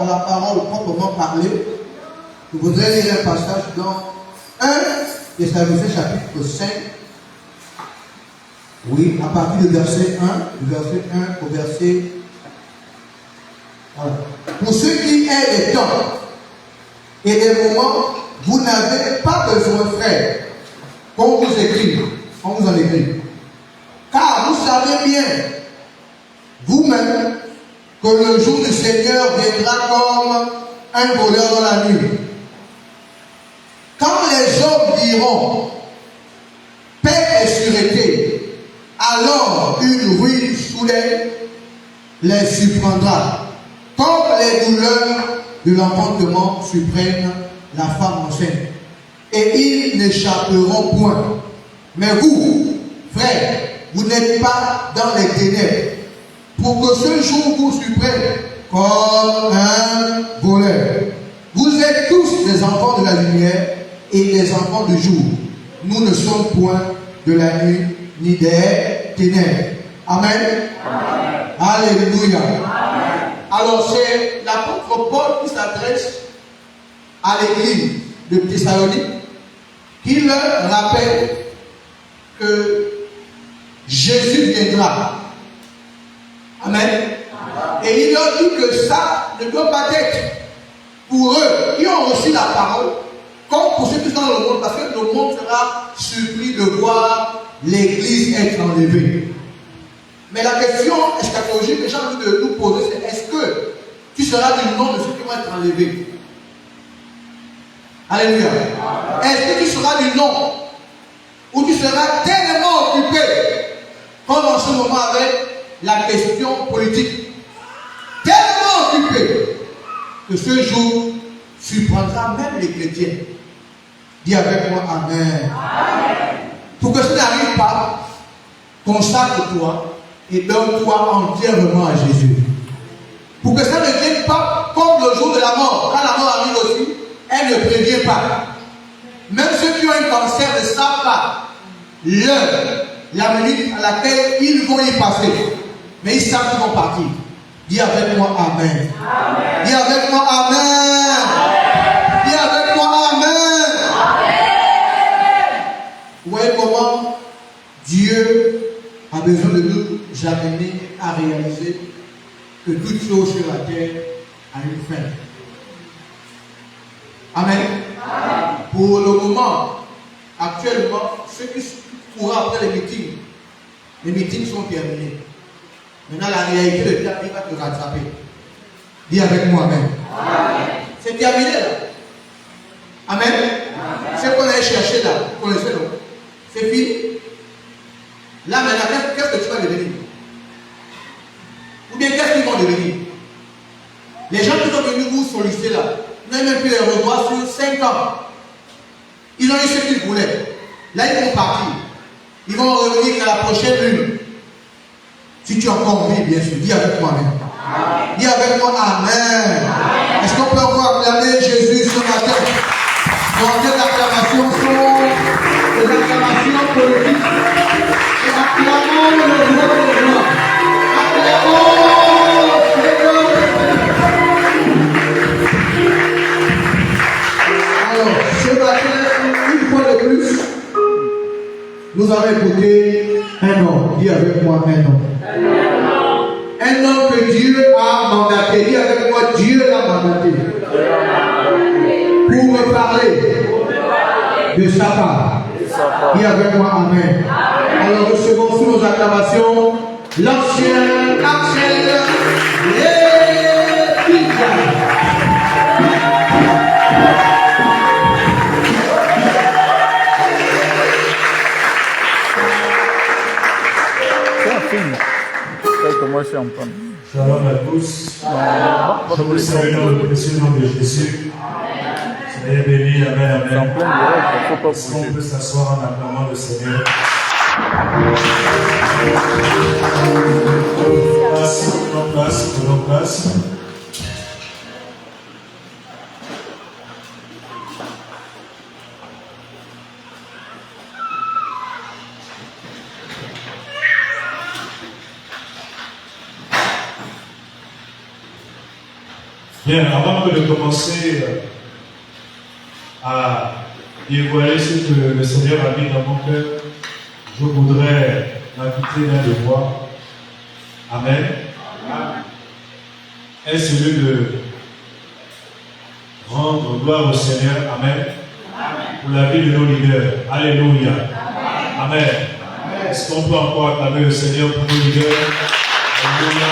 À la parole proprement parlée, je voudrais lire un passage dans 1 Thessaloniciens chapitre 5. Oui, à partir du verset 1, du verset 1 au verset. Voilà. Pour ce qui est des temps et des moments, vous n'avez pas besoin, frère, qu'on vous écrive, qu'on vous en écrive. Car vous savez bien, vous-même, que le jour du Seigneur viendra comme un voleur dans la nuit. Quand les hommes diront paix et sûreté, alors une ruine soudaine les surprendra, comme les douleurs de l'enfantement surprennent la femme enceinte. Et ils n'échapperont point. Mais vous, frères, vous n'êtes pas dans les ténèbres, pour que ce jour vous surprenne comme un voleur. Vous êtes tous des enfants de la lumière et des enfants du jour. Nous ne sommes point de la nuit ni des ténèbres. Amen. Amen. Alléluia. Amen. Alors c'est l'apôtre Paul qui s'adresse à l'église de Thessalonique, qui leur rappelle que Jésus viendra. Amen. Et il leur dit que ça ne doit pas être pour eux qui ont reçu la parole, comme pour ceux qui sont dans le monde, parce que le monde sera surpris de voir l'église être enlevée. Mais la question eschatologique que j'ai envie de nous poser, c'est est-ce que tu seras du nom de ceux qui vont être enlevés? Alléluia. Est-ce que tu seras du nom ou tu seras tellement occupé comme en ce moment avec la question politique, tellement occupé que ce jour surprendra même les chrétiens. Dis avec moi Amen. Amen. Pour que ça n'arrive pas, consacre-toi et donne-toi entièrement à Jésus. Pour que ça ne vienne pas comme le jour de la mort. Quand la mort arrive aussi, elle ne prévient pas. Même ceux qui ont un cancer ne savent pas l'heure, la minute à laquelle ils vont y passer. Mais ils savent qu'ils vont partir. Dis avec moi Amen. Amen. Dis avec moi Amen. Amen. Dis avec moi Amen. Amen. Vous voyez comment Dieu a besoin de nous amener à réaliser que toute chose sur la terre a une fin. Amen. Amen. Pour le moment, actuellement, ceux qui courent après les meetings sont terminés. Maintenant, la réalité de Dieu va te rattraper. Dis avec moi Amen. Amen. C'est terminé là. Amen. Amen. Ce qu'on allait chercher là, vous connaissez non? C'est fini. Là maintenant, qu'est-ce que tu vas devenir? Ou bien qu'est-ce qu'ils vont devenir? Les gens qui sont venus vous solliciter là, vous n'avez même pu les revoir sur 5 ans. Ils ont eu ce qu'ils voulaient. Là, ils vont partir. Ils vont revenir qu'à la prochaine lune. Si tu as encore envie, bien sûr, dis avec moi Amen. Amen. Dis avec moi Amen. Amen. Est-ce qu'on peut encore acclamer Jésus ce matin? Donc, ces acclamations sont des acclamations politiques. Et acclamons le roi des rois. Acclamons le Seigneur. Alors, ce matin, une fois de plus, nous avons écouté un homme. Dis avec moi un homme. Un homme que Dieu a mandaté. Dis avec moi, Dieu l'a mandaté. Pour me parler de sa part. Dis avec moi Amen. Alors recevons sous nos acclamations l'ancien Axel Lepika. Shalom à tous. Je vous salue dans le précieux nom de Jésus. Soyez bénis, Amen, Amen. Est-ce qu'on peut s'asseoir en acclamant le Seigneur? place. Bien, avant de commencer à dévoiler ce que le Seigneur a mis dans mon cœur, je voudrais m'inviter dans le voix. Amen. Est celui de rendre gloire au Seigneur. Amen. Pour la vie de nos leaders. Alléluia. Amen. Est-ce qu'on peut encore acclamer le Seigneur pour nos leaders? Alléluia.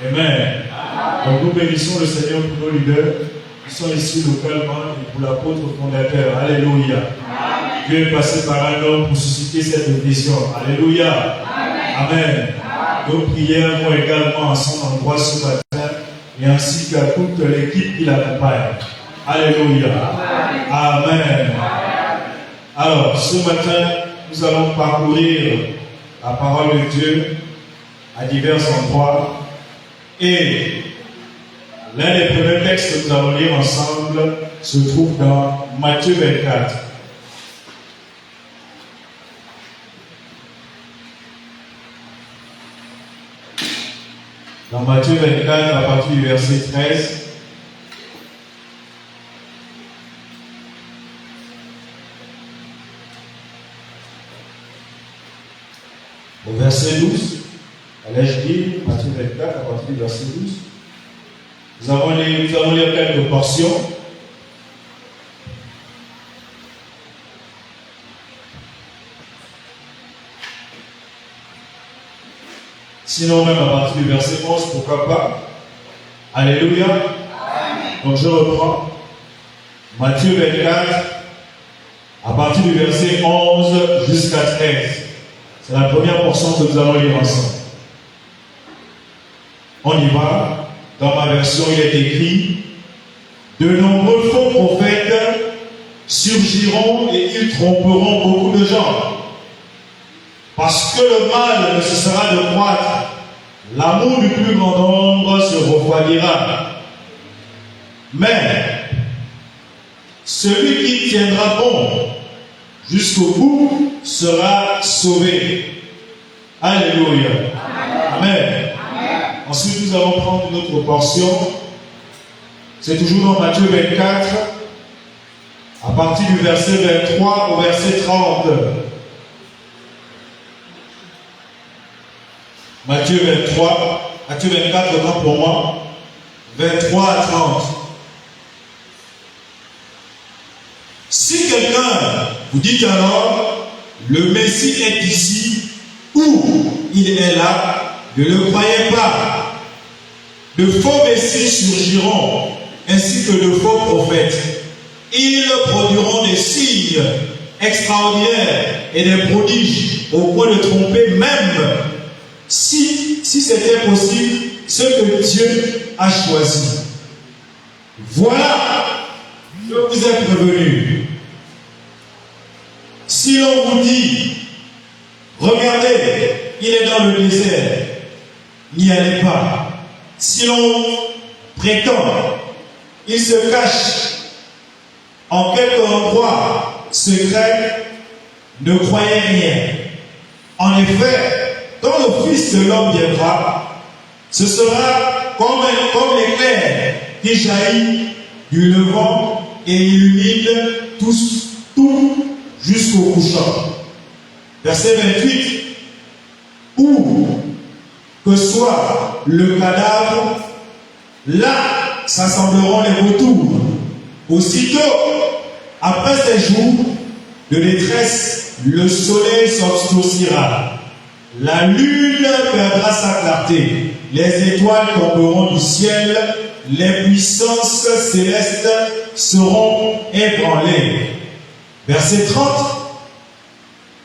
Amen. Donc nous bénissons le Seigneur pour nos leaders qui sont ici localement et pour l'apôtre fondateur. Alléluia. Dieu est passé par un homme pour susciter cette vision. Alléluia. Amen. Nos prières vont également à son endroit ce matin et ainsi qu'à toute l'équipe qui l'accompagne. Alléluia. Amen. Alors, ce matin, nous allons parcourir la parole de Dieu à divers endroits. Et l'un des premiers textes que nous allons lire ensemble se trouve dans Matthieu 24. Dans Matthieu 24, à partir du verset 13. Au verset 12. Allez-je lire Matthieu 24 à partir du verset 12. Nous allons lire quelques portions. Sinon, même à partir du verset 11, pourquoi pas. Alléluia. Donc je reprends. Matthieu 24, à partir du verset 11 jusqu'à 13. C'est la première portion que nous allons lire ensemble. On y va. Dans ma version, il est écrit: de nombreux faux prophètes surgiront et ils tromperont beaucoup de gens. Parce que le mal ne cessera de croître, l'amour du plus grand nombre se refroidira. Mais celui qui tiendra bon jusqu'au bout sera sauvé. Alléluia. Amen. Ensuite, nous allons prendre une autre portion. C'est toujours dans Matthieu 24, à partir du verset 23 au verset 30. Matthieu 24, autant pour moi, 23 à 30. Si quelqu'un vous dit alors, le Messie est ici, ou il est là, ne le croyez pas. De faux messies surgiront, ainsi que de faux prophètes. Ils produiront des signes extraordinaires et des prodiges, au point de tromper même, si c'était possible, ce que Dieu a choisi. Voilà, je vous ai prévenu. Si l'on vous dit, regardez, il est dans le désert, n'y allez pas. Si l'on prétend, il se cache en quelque endroit secret, ne croyez rien. En effet, quand le Fils de l'homme viendra, ce sera comme l'éclair qui jaillit du levant et illumine tout jusqu'au couchant. Verset 28. Où que soit le cadavre, là s'assembleront les vautours. Aussitôt, après ces jours de détresse, le soleil s'obscurcira, la lune perdra sa clarté, les étoiles tomberont du ciel, les puissances célestes seront ébranlées. Verset 30.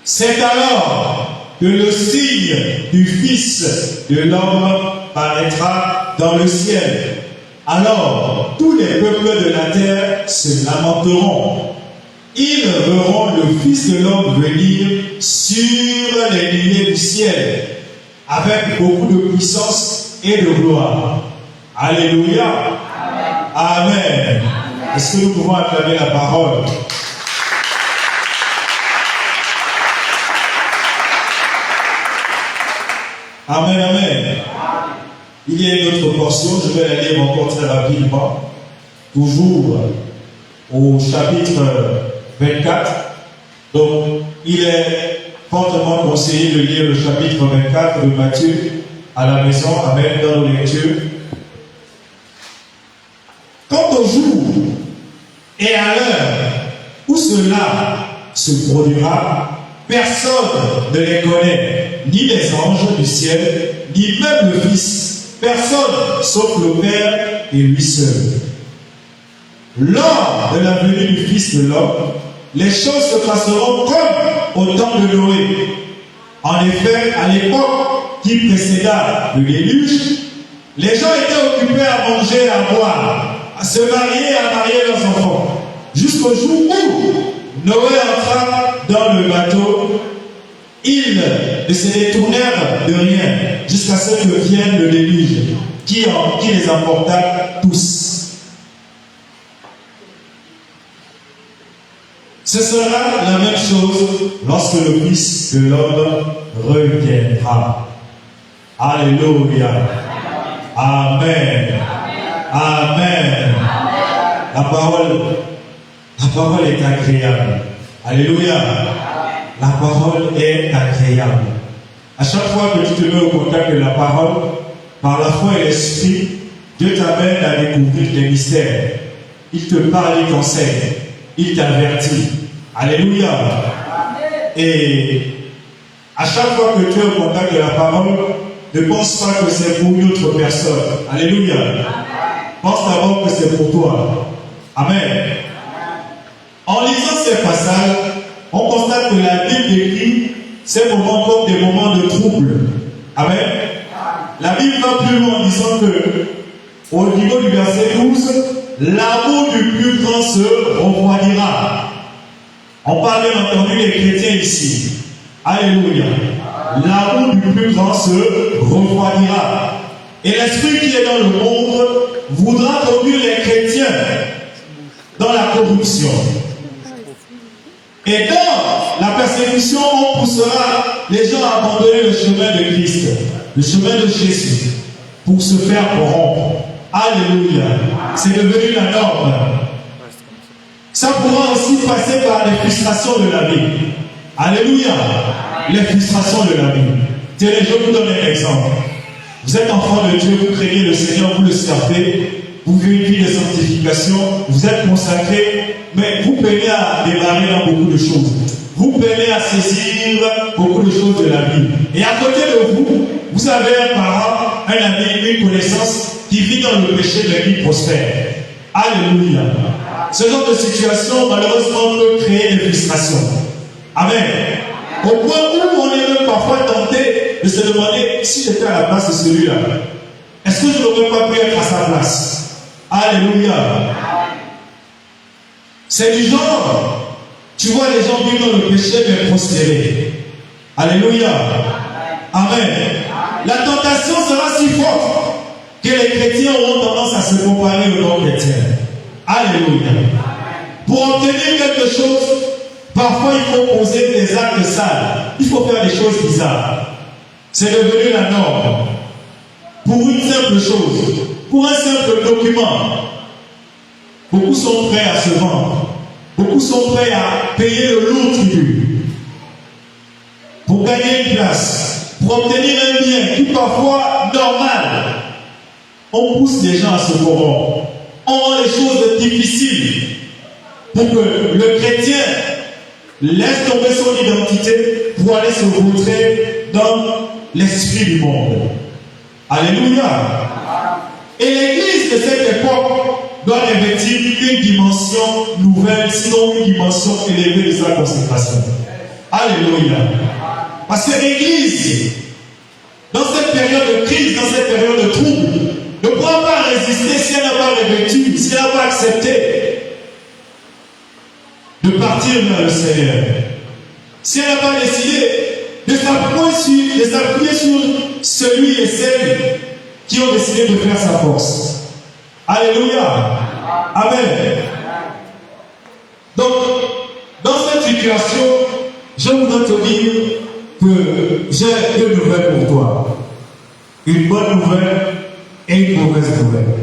C'est alors que le signe du Fils de l'homme paraîtra dans le ciel. Alors, tous les peuples de la terre se lamenteront ils verront le Fils de l'homme venir sur les nuées du ciel avec beaucoup de puissance et de gloire. Alléluia. Amen. Est-ce que nous pouvons acclamer la parole? Amen, amen. Il y a une autre portion, je vais la lire encore très rapidement. Toujours au chapitre 24. Donc, il est fortement conseillé de lire le chapitre 24 de Matthieu à la maison, amen, dans nos lectures. Quant au jour et à l'heure où cela se produira, personne ne les connaît, ni les anges du ciel, ni même le Fils, personne sauf le Père et lui seul. Lors de la venue du Fils de l'homme, les choses se passeront comme au temps de Noé. En effet, à l'époque qui précéda le déluge, les gens étaient occupés à manger et à boire, à se marier et à marier leurs enfants, jusqu'au jour où Noé entra dans le bateau. Ils ne se détournèrent de rien jusqu'à ce que vienne le déluge qui les emporta tous. Ce sera la même chose lorsque le Fils de l'homme reviendra. Alléluia. Amen. Amen. La parole est agréable. Alléluia. La parole est agréable. À chaque fois que tu te mets au contact de la parole, par la foi et l'esprit, Dieu t'amène à découvrir des mystères. Il te parle, il t'enseigne, il t'avertit. Alléluia. Et à chaque fois que tu es au contact de la parole, ne pense pas que c'est pour une autre personne. Alléluia. Pense d'abord que c'est pour toi. Amen. En lisant ces passages, on constate que la Bible décrit ces moments comme des moments de trouble. Amen. La Bible va plus loin en disant que, au niveau du verset 12, l'amour du plus grand se refroidira. On parle bien entendu des chrétiens ici. Alléluia. L'amour du plus grand se refroidira. Et l'esprit qui est dans le monde voudra conduire les chrétiens dans la corruption. Et dans la persécution, on poussera les gens à abandonner le chemin de Christ, le chemin de Jésus, pour se faire corrompre. Alléluia. C'est devenu la norme. Ça pourra aussi passer par les frustrations de la vie. Alléluia. Les frustrations de la vie. Tenez, je vous donne un exemple. Vous êtes enfant de Dieu, vous craignez le Seigneur, vous le servez, vous vivez une vie de sanctification, vous êtes consacré, mais vous peinez à démarrer dans beaucoup de choses. Vous peinez à saisir beaucoup de choses de la vie. Et à côté de vous, vous avez un parent, un ami, une connaissance qui vit dans le péché mais qui prospère. Alléluia. Ce genre de situation, malheureusement, peut créer des frustrations. Amen. Au point où on est même parfois tenté de se demander si j'étais à la place de celui-là, est-ce que je n'aurais pas pu être à sa place? Alléluia. C'est du genre, tu vois les gens vivre dans le péché mais prospérer. Alléluia. Amen. La tentation sera si forte que les chrétiens auront tendance à se comparer aux non-chrétiens. Alléluia. Pour obtenir quelque chose, parfois il faut poser des actes sales. Il faut faire des choses bizarres. C'est devenu la norme. Pour une simple chose, pour un simple document, beaucoup sont prêts à se vendre. Beaucoup sont prêts à payer le lourd tribut. Pour gagner une place, pour obtenir un bien qui parfois normal, on pousse les gens à se corrompre. On rend les choses difficiles pour que le chrétien laisse tomber son identité pour aller se vautrer dans l'esprit du monde. Alléluia. Et l'église de cette époque doit revêtir une dimension nouvelle, sinon une dimension élevée de sa consécration. Alléluia. Parce que l'église, dans cette période de crise, dans cette période de trouble, ne pourra pas résister si elle n'a pas revêtu, si elle n'a pas accepté de partir vers le Seigneur, si elle n'a pas décidé de s'appuyer sur celui et celle qui ont décidé de faire sa force. Alléluia. Amen. Donc, dans cette situation, je voudrais te dire que j'ai deux nouvelles pour toi. Une bonne nouvelle et une mauvaise nouvelle.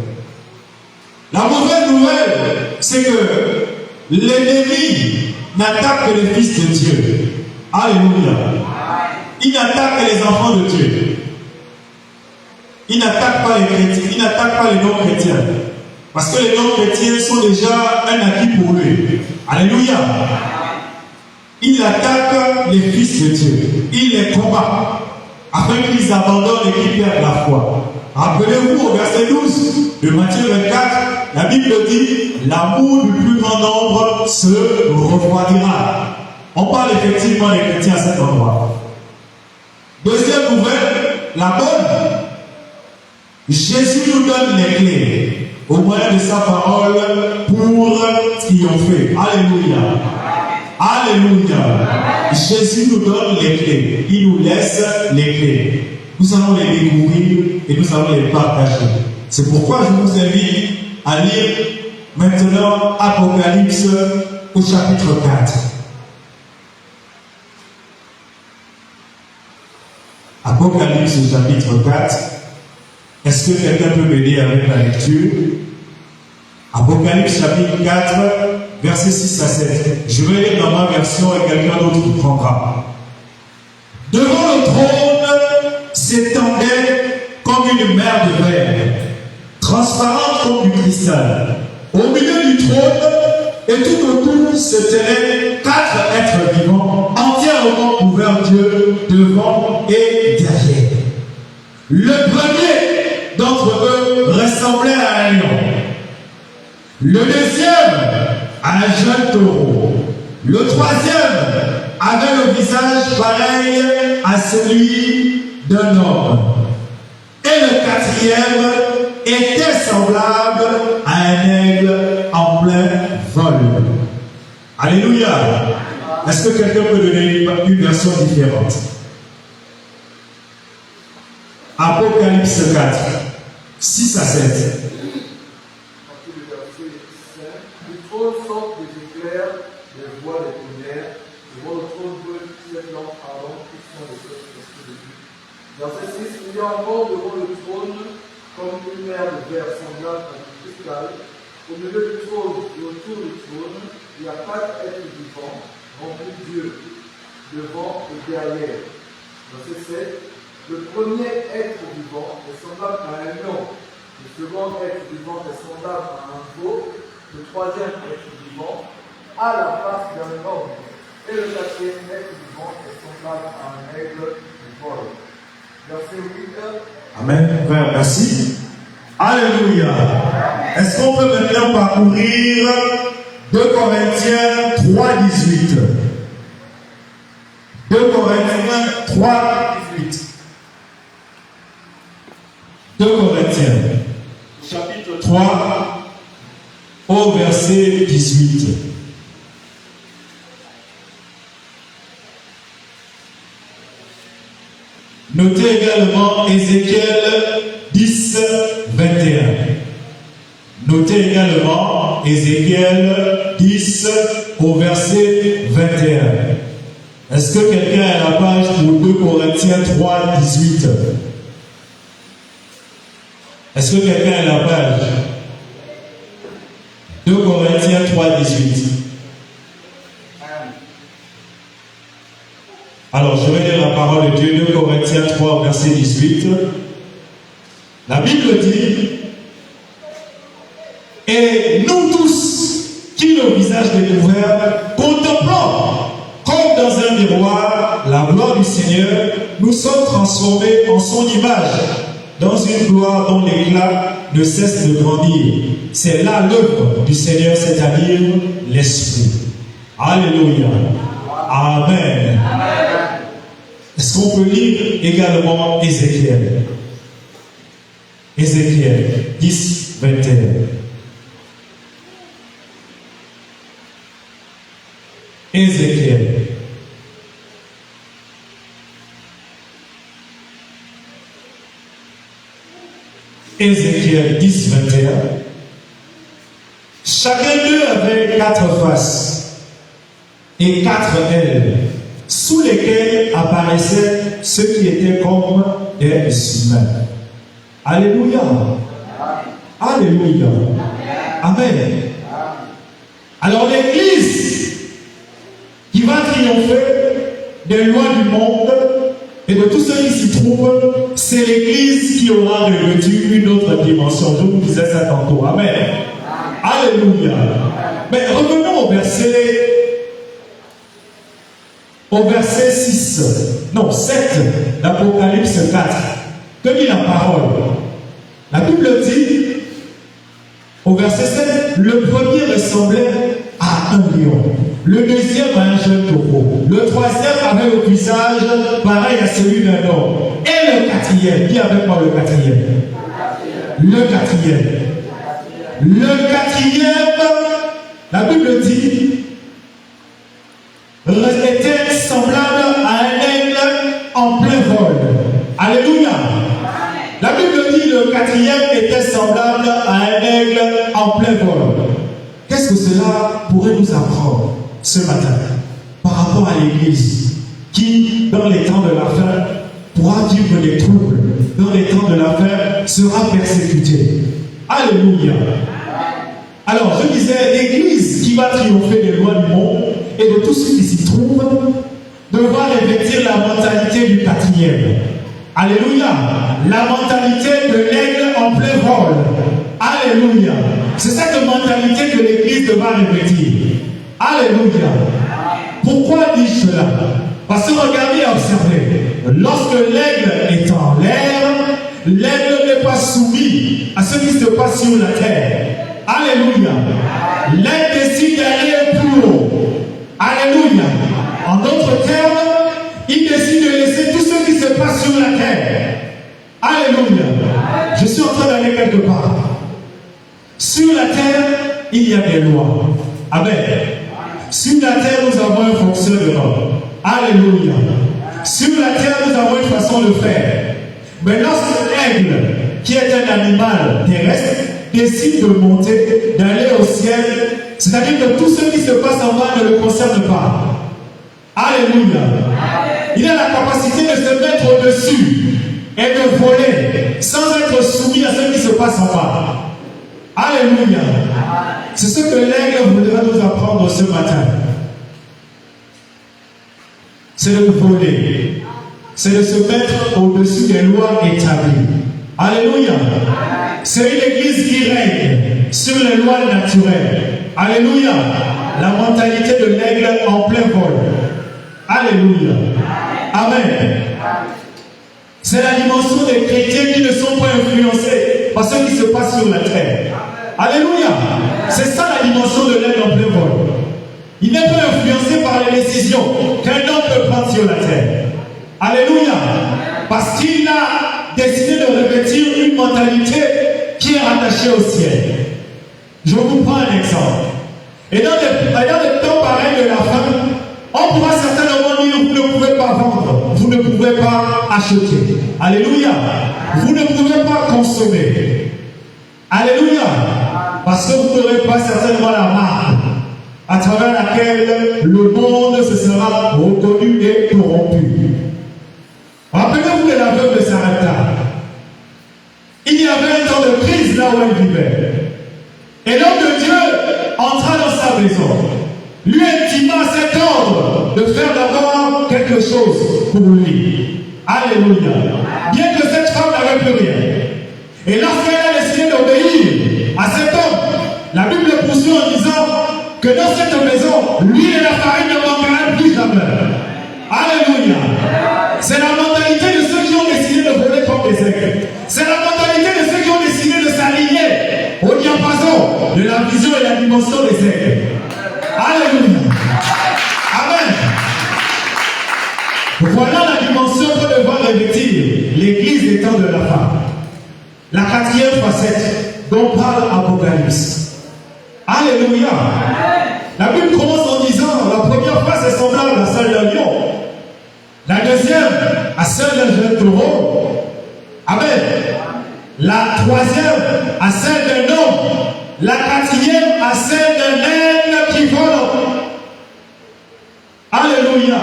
La mauvaise nouvelle, c'est que l'ennemi n'attaque que les fils de Dieu. Alléluia. Il n'attaque que les enfants de Dieu. Il n'attaque pas les chrétiens, il n'attaque pas les non-chrétiens. Parce que les non-chrétiens sont déjà un acquis pour lui. Alléluia. Il attaque les fils de Dieu. Il les combat afin qu'ils abandonnent et qu'ils perdent la foi. Rappelez-vous au verset 12 de Matthieu 24, la Bible dit « L'amour du plus grand nombre se refroidira ». On parle effectivement des chrétiens à cet endroit. Deuxième nouvelle, la bonne. Jésus nous donne les clés au moyen de sa parole pour triompher. Alléluia. Alléluia. Jésus nous donne les clés. Il nous laisse les clés. Nous allons les découvrir et nous allons les partager. C'est pourquoi je vous invite à lire maintenant Apocalypse au chapitre 4. Apocalypse au chapitre 4. Est-ce que quelqu'un peut m'aider avec la lecture? Apocalypse chapitre 4, versets 6 à 7. Je vais lire dans ma version et quelqu'un d'autre prendra. Devant le trône s'étendait comme une mer de verre, transparente comme du cristal. Au milieu du trône et tout autour se tenaient 4 êtres vivants, entièrement couverts Dieu devant et derrière. Le premier d'entre eux ressemblait à un lion. Le deuxième à un jeune taureau. Le troisième avait le visage pareil à celui d'un homme. Et le quatrième était semblable à un aigle en plein vol. Alléluia. Est-ce que quelqu'un peut donner une version différente? Apocalypse 4, 6 à 7. Du trône sortent des éclairs, des voix, des tonnerres, devant le trône brûle 7 lampes ardentes qui sont les 7 esprits de Dieu. Verset 6, il y a encore devant le trône comme une mer de verre semblable à du cristal. Au milieu du trône et autour du trône, il y a 4 êtres vivants, remplis de Dieu, devant et derrière. Verset 7, le premier être vivant est semblable à un lion, le second être vivant est semblable à un veau, le troisième être vivant a la face d'un homme, et le quatrième être vivant est semblable à un aigle du vol. Verset 8. Amen. Frère, merci. Alléluia. Est-ce qu'on peut maintenant parcourir 2 Corinthiens 3, 18? 2 Corinthiens 3, 18. 2 Corinthiens, chapitre 3, au verset 18. Notez également Ézéchiel 10, 21. Notez également Ézéchiel 10 au verset 21. Est-ce que quelqu'un a la page pour 2 Corinthiens 3, 18? Est-ce que quelqu'un a la page? 2 Corinthiens 3, 18. Alors, je vais lire la parole de Dieu, 2 Corinthiens 3, verset 18. La Bible dit: et nous tous, qui le visage découvert, contemplons comme dans un miroir la gloire du Seigneur, nous sommes transformés en son image, dans une gloire dont l'éclat ne cesse de grandir. C'est là l'œuvre du Seigneur, c'est-à-dire l'Esprit. Alléluia. Amen. Est-ce qu'on peut lire également Ézéchiel? Ézéchiel 10, 21. Ézéchiel. Ézéchiel 10, 21. Chacun d'eux avait 4 faces et 4 ailes, sous lesquelles apparaissaient ceux qui étaient comme des humains. Alléluia. Alléluia. Amen. Alors l'Église qui va triompher des lois du monde et de tous ceux qui s'y trouvent, c'est l'Église qui aura revêtu une autre dimension. Je vous disais ça tantôt. Amen. Alléluia. Mais revenons au verset 7 d'Apocalypse 4. Que dit la parole? La Bible dit au verset 7, le premier ressemblait à un lion, le deuxième à un jeune taureau, le troisième avait le visage pareil à celui d'un homme, et le quatrième, dis avec moi le quatrième, la Bible dit, était semblable à un aigle en plein vol. Alléluia. La Bible dit le quatrième était semblable à un aigle en plein vol. Qu'est-ce que cela pourrait nous apprendre ce matin par rapport à l'Église qui, dans les temps de la fin, pourra vivre des troubles, dans les temps de la fin, sera persécutée? Alléluia. Alors, je disais, l'Église qui va triompher des lois du monde et de tous ceux qui s'y trouvent devra revêtir la mentalité du quatrième. Alléluia. La mentalité de l'aigle en plein vol. Alléluia. C'est cette mentalité que l'Église devra revêtir. Alléluia. Pourquoi dis-je cela? Parce que regardez et observez. Lorsque l'aigle est en l'air, l'aigle n'est pas soumis à ce qui se passe sur la terre. Alléluia. L'aigle décide d'aller plus haut. Alléluia. En d'autres termes, il décide de laisser tout ce qui se passe sur la terre. Alléluia. Je suis en train d'aller quelque part. Sur la terre, il y a des lois. Amen. Sur la terre, nous avons un fonctionnement. Alléluia. Sur la terre, nous avons une façon de faire. Mais lorsque l'aigle, qui est un animal terrestre, décide de monter, d'aller au ciel, c'est-à-dire que tout ce qui se passe en bas ne le concerne pas. Alléluia. Il a la capacité de se mettre au-dessus et de voler sans être soumis à ce qui se passe en bas. Alléluia. C'est ce que l'aigle voudra nous apprendre ce matin. C'est de voler. C'est de se mettre au-dessus des lois établies. Alléluia. C'est une église qui règne sur les lois naturelles. Alléluia. La mentalité de l'aigle en plein vol. Alléluia. Amen. C'est la dimension des chrétiens qui ne sont pas influencés par ce qui se passe sur la terre. Alléluia. C'est ça la dimension de l'aigle en plein vol. Il n'est pas influencé par les décisions qu'un homme peut prendre sur la terre. Alléluia. Parce qu'il a décidé de revêtir une mentalité qui est rattachée au ciel. Je vous prends un exemple. Et dans les temps pareils de la fin, on pourra certainement dire, vous ne pouvez pas vendre, vous ne pouvez pas acheter. Alléluia. Vous ne pouvez pas consommer. Alléluia. Parce que vous n'aurez pas certainement la marque à travers laquelle le monde se sera reconnu et corrompu. Rappelez-vous de l'aveugle de Sarepta. Il y avait un temps de crise là où elle vivait. Et l'homme de Dieu entra dans sa maison. Lui intima cet ordre de faire d'abord quelque chose pour lui. Alléluia. Bien que cette femme n'avait plus rien. Et lorsqu'elle a décidé d'obéir à cet homme, la Bible poursuit en disant que dans cette maison, l'huile et la farine ne manqueront plus jamais. Alléluia. C'est la mentalité de ceux qui ont décidé de voler comme des aigles. C'est la mentalité de ceux qui ont décidé de s'aligner au diapason de la vision et la dimension des aigles. Alléluia. Amen. Voilà la dimension que devra revêtir l'église des temps de la fin. La quatrième facette dont parle Apocalypse. Alléluia. La Bible commence en disant, la première phase est semblable à celle d'un lion. La deuxième à celle d'un jeune taureau. Amen. La troisième à celle d'un homme. La quatrième à celle d'un aigle qui vole. Alléluia.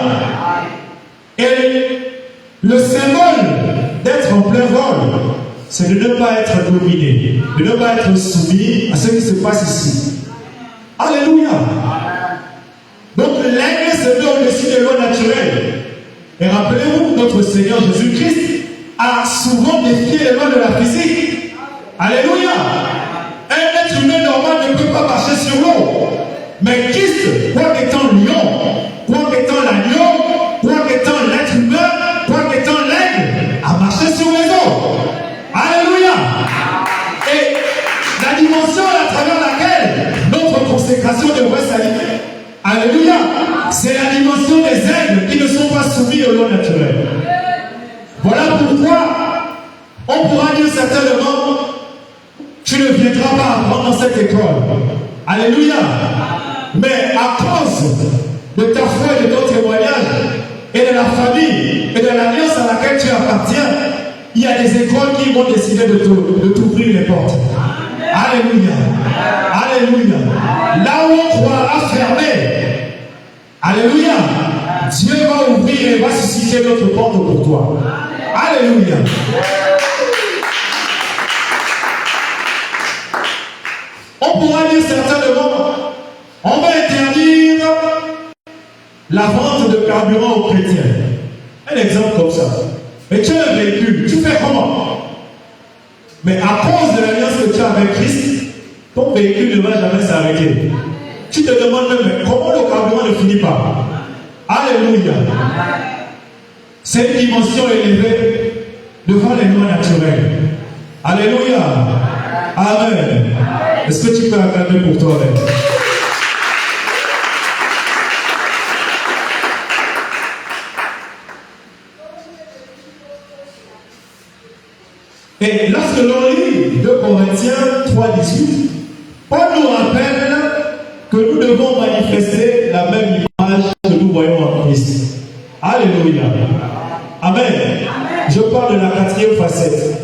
Et le symbole d'être en plein vol, c'est de ne pas être dominé, de ne pas être soumis à ce qui se passe ici. Alléluia. Donc l'aigle se met au-dessus des lois naturelles. Et rappelez-vous, notre Seigneur Jésus-Christ a souvent défié les lois de la physique. Alléluia. Un être humain normal ne peut pas marcher sur l'eau. Mais Christ, quoi qu'étant lion, quoi qu'étant l'agneau, quoi qu'étant l'être humain, quoi qu'étant l'aigle, a marché sur les eaux. Alléluia. Et la dimension à travers laquelle notre consécration devrait s'aligner, alléluia, c'est la dimension des aigles qui ne sont pas soumis aux lois naturelles. Voilà pourquoi on pourra dire certainement, tu ne viendras pas apprendre dans cette école. Alléluia. Mais à cause de ta foi et de ton témoignage, et de la famille, et de l'alliance à laquelle tu appartiens, il y a des écoles qui vont décider de t'ouvrir les portes. Alléluia. Alléluia. Là où on croira fermé, alléluia, Dieu va ouvrir et va susciter d'autres portes pour toi. Alléluia. On pourra dire certainement, on va interdire la vente de carburant aux chrétiens. Un exemple comme ça. Mais tu as un véhicule, tu fais comment? Mais à cause de l'alliance que tu as avec Christ, ton véhicule ne va jamais s'arrêter. Tu te demandes même, mais comment le carburant ne finit pas? Alléluia. C'est une dimension élevée devant les lois naturelles. Alléluia. Amen. Est-ce que tu peux acclamer pour toi-même? Et lorsque l'on lit 2 Corinthiens 3,18, Paul nous rappelle que nous devons manifester la même image que nous voyons en Christ. Alléluia. Amen. Je parle de la 4e facette.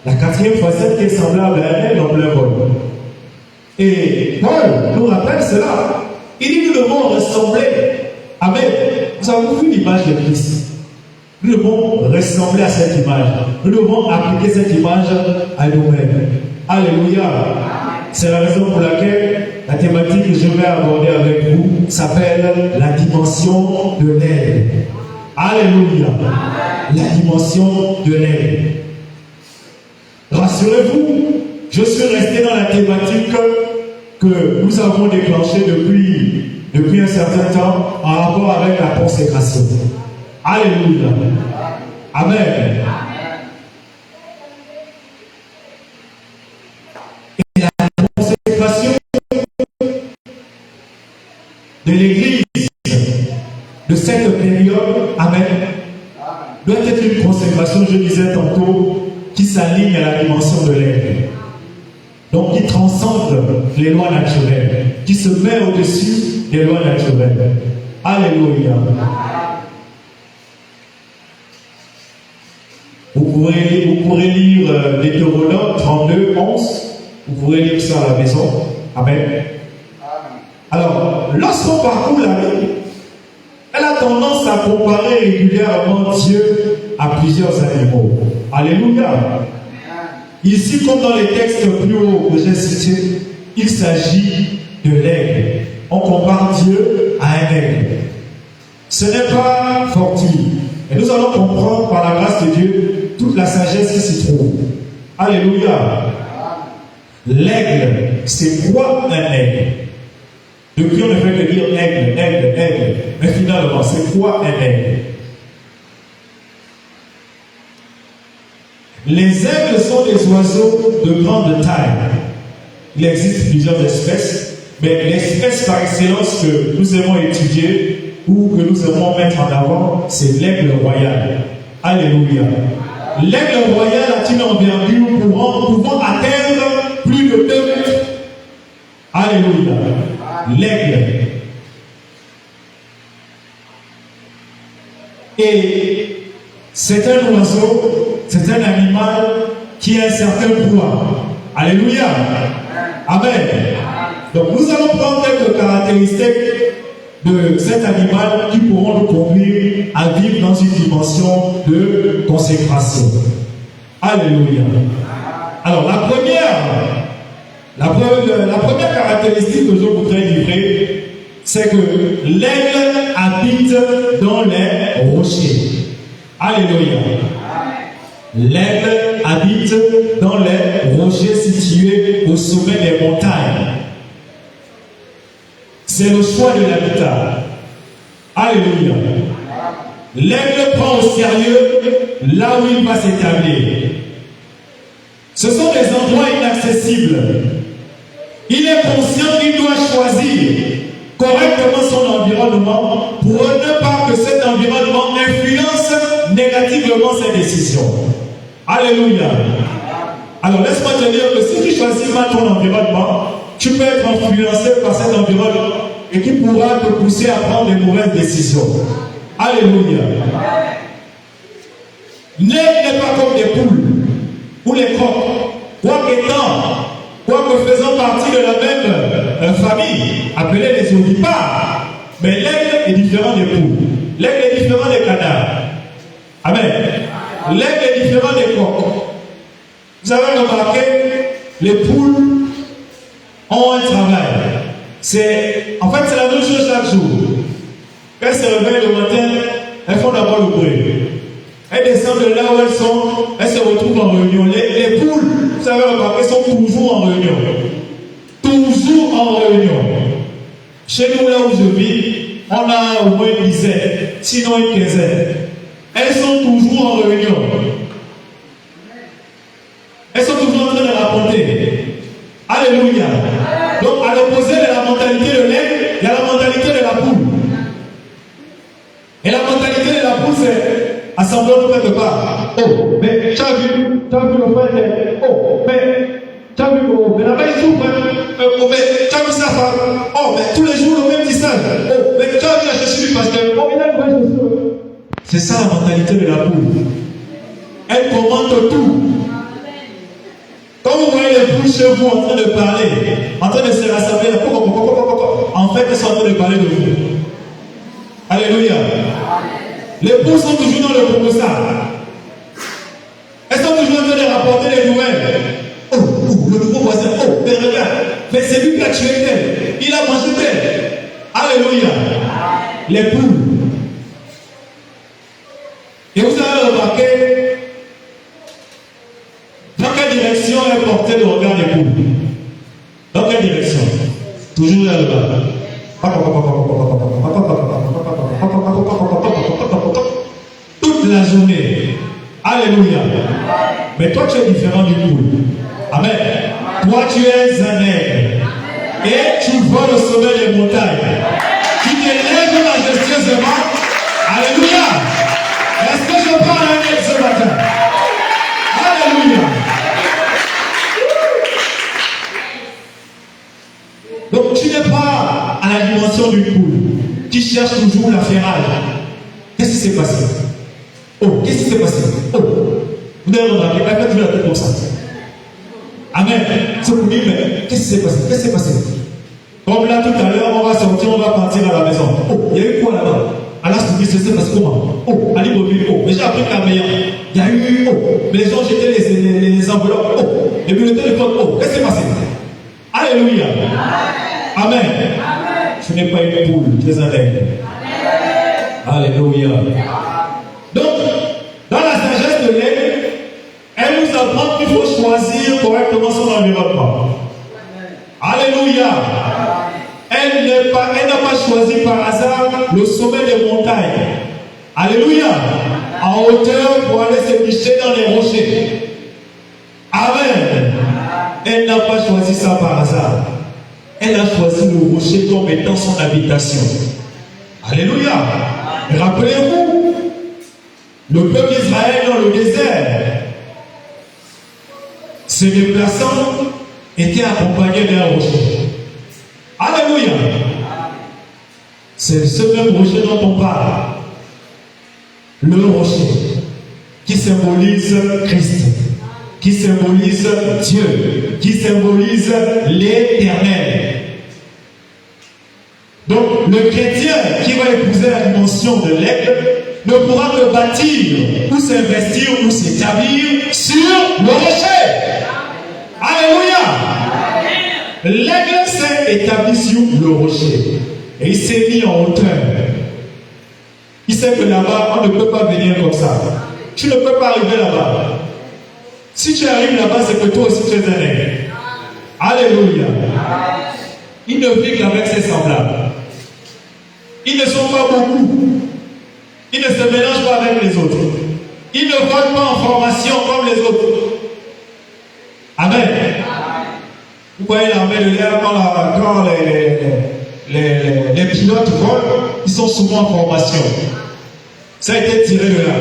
La 4e facette qui est semblable à elle en plein vol. Et Paul nous rappelle cela. Il dit que nous devons ressembler. Amen. Nous avons vu l'image de Christ. Nous devons ressembler à cette image. Nous devons appliquer cette image à nous-mêmes. Alléluia. C'est la raison pour laquelle la thématique que je vais aborder avec vous s'appelle la dimension de l'aigle. Alléluia. La dimension de l'aigle. Rassurez-vous, je suis resté dans la thématique que nous avons déclenchée depuis un certain temps en rapport avec la consécration. Alléluia. Amen. Et la consécration de l'Église de cette période, amen, doit être une consécration, je disais tantôt, qui s'aligne à la dimension de l'aigle. Donc qui transcende les lois naturelles, qui se met au-dessus des lois naturelles. Alléluia. Vous pourrez lire Deutéronome 32, 11. Vous pourrez lire ça à la maison. Amen. Alors, lorsqu'on parcourt la Bible, elle a tendance à comparer régulièrement Dieu à plusieurs animaux. Alléluia. Ici, comme dans les textes plus hauts que j'ai cités, il s'agit de l'aigle. On compare Dieu à un aigle. Ce n'est pas fortuit. Et nous allons comprendre par la grâce de Dieu toute la sagesse qui s'y trouve. Alléluia. L'aigle, c'est quoi un aigle? Depuis, on ne fait que dire aigle, aigle, aigle. Mais finalement, c'est quoi un aigle? Les aigles sont des oiseaux de grande taille. Il existe plusieurs espèces, mais l'espèce par excellence que nous aimons étudier ou que nous aimons mettre en avant, c'est l'aigle royal. Alléluia. L'aigle royal a une envergure pouvant atteindre plus de 2 mètres. Alléluia. L'aigle. Et c'est un oiseau, c'est un animal qui a un certain poids. Alléluia. Amen. Donc nous allons prendre quelques caractéristiques de cet animal qui pourront nous conduire à vivre dans une dimension de consécration. Alléluia. Alors la première caractéristique que je voudrais livrer, c'est que l'aigle habite dans les rochers. Alléluia. L'aigle habite dans les rochers situés au sommet des montagnes. C'est le choix de l'habitat. Alléluia. L'aigle prend au sérieux là où il va s'établir. Ce sont des endroits inaccessibles. Il est conscient qu'il doit choisir correctement son environnement pour ne pas que cet environnement influence négativement ses décisions. Alléluia. Alors laisse-moi te dire que si tu choisis mal ton environnement, tu peux être influencé par cet environnement et qui pourra te pousser à prendre des mauvaises décisions. Alléluia. L'aigle n'est pas comme des poules ou les coqs, quoique faisant partie de la même famille, appelée les ovipares. Mais l'aigle est différent des poules. L'aigle est différent des canards. Amen. L'aigle est différent des coqs. Vous avez remarqué, les poules ont un travail. En fait, c'est la même chose chaque jour. Quand elles se réveillent le matin, elles font d'abord le bruit. Elles descendent de là où elles sont, elles se retrouvent en réunion. Les poules, vous avez remarqué, sont toujours en réunion. Toujours en réunion. Chez nous, là où je vis, on a au moins une dizaine, sinon une quinzaine. Elles sont toujours en réunion. Elles sont toujours en train de raconter. Alléluia. Donc, à l'opposé de la mentalité de l'aigle, il y a la mentalité de la poule. Et la mentalité de la poule, c'est assemblons nous quelque part. Oh, mais tu as vu le frère. Oh, mais tu as vu, mais là-bas il souffre. Oh, mais tu as vu sa femme. Oh, mais tous les jours le même tissage. Oh, mais tu as vu la chaussure du pasteur. Oh, il a une vraie chaussure. C'est ça la mentalité de la poule. Elle commente tout. Quand vous voyez les poules chez vous en train de parler, en train de se rassembler, en fait, elles sont en train de parler de vous. Alléluia. Les poules sont toujours dans le proposal. Elles sont toujours en train de rapporter les nouvelles. Oh, le nouveau voisin. Oh, mais regarde. Mais c'est lui qui a tué tel. Il a mangé tel. Alléluia. Les poules. Et vous avez remarqué dans quelle direction est porté le regard des poules? Dans quelle direction? Toujours vers le bas. Toute la journée. Alléluia. Mais toi, tu es différent du poule. Amen. Toi, tu es un aigle. Et tu vois le sommet des montagnes. Tu t'élèves majestueusement. Alléluia. Est-ce que je parle à un aigle ce matin? Alléluia. Donc tu n'es pas à la dimension du poule qui cherche toujours la ferraille. Qu'est-ce qui s'est passé? Oh, qu'est-ce qui s'est passé? Oh, vous avez remarqué, elle fait toujours la tête comme ça. Amen. C'est pour dire, mais qu'est-ce qui s'est passé? Qu'est-ce qui s'est passé? Comme là tout à l'heure, on va sortir, on va partir à la maison. Oh, il y a eu quoi là-bas? Allah se dit, c'est parce que comment? Oh, Ali Bobby, oh, mais j'ai appris la meilleure. Il y a eu, oh, mais les gens jetaient les enveloppes, oh, et puis le téléphone, oh, qu'est-ce qui s'est passé? Alléluia. Amen. Ce n'est pas une poule, tu es un aigle. Alléluia. Donc, dans la sagesse de l'aigle, elle nous apprend qu'il faut choisir correctement son environnement. Alléluia. Elle n'a pas choisi par hasard le sommet des montagnes. Alléluia. En hauteur pour aller se nicher dans les rochers. Amen. Elle n'a pas choisi ça par hasard. Elle a choisi le rocher comme étant son habitation. Alléluia. Et rappelez-vous, le peuple d'Israël dans le désert, se déplaçant, était accompagné d'un rocher. Alléluia. C'est ce même rocher dont on parle. le rocher, qui symbolise Christ, qui symbolise Dieu, qui symbolise l'Éternel. Donc, le chrétien qui va épouser la dimension de l'aigle ne pourra que bâtir ou s'investir ou s'établir sur le rocher. Alléluia. L'aigle s'est établi sur le rocher et il s'est mis en hauteur. Il sait que là-bas, on ne peut pas venir comme ça. Tu ne peux pas arriver là-bas. Si tu arrives là-bas, c'est que toi aussi tu es un aigle. Alléluia. Il ne vit qu'avec ses semblables. Ils ne sont pas beaucoup. Ils ne se mélangent pas avec les autres. Ils ne volent pas en formation comme les autres. Amen. Vous voyez l'armée de l'air, quand les pilotes volent, ils sont souvent en formation. Ça a été tiré de là.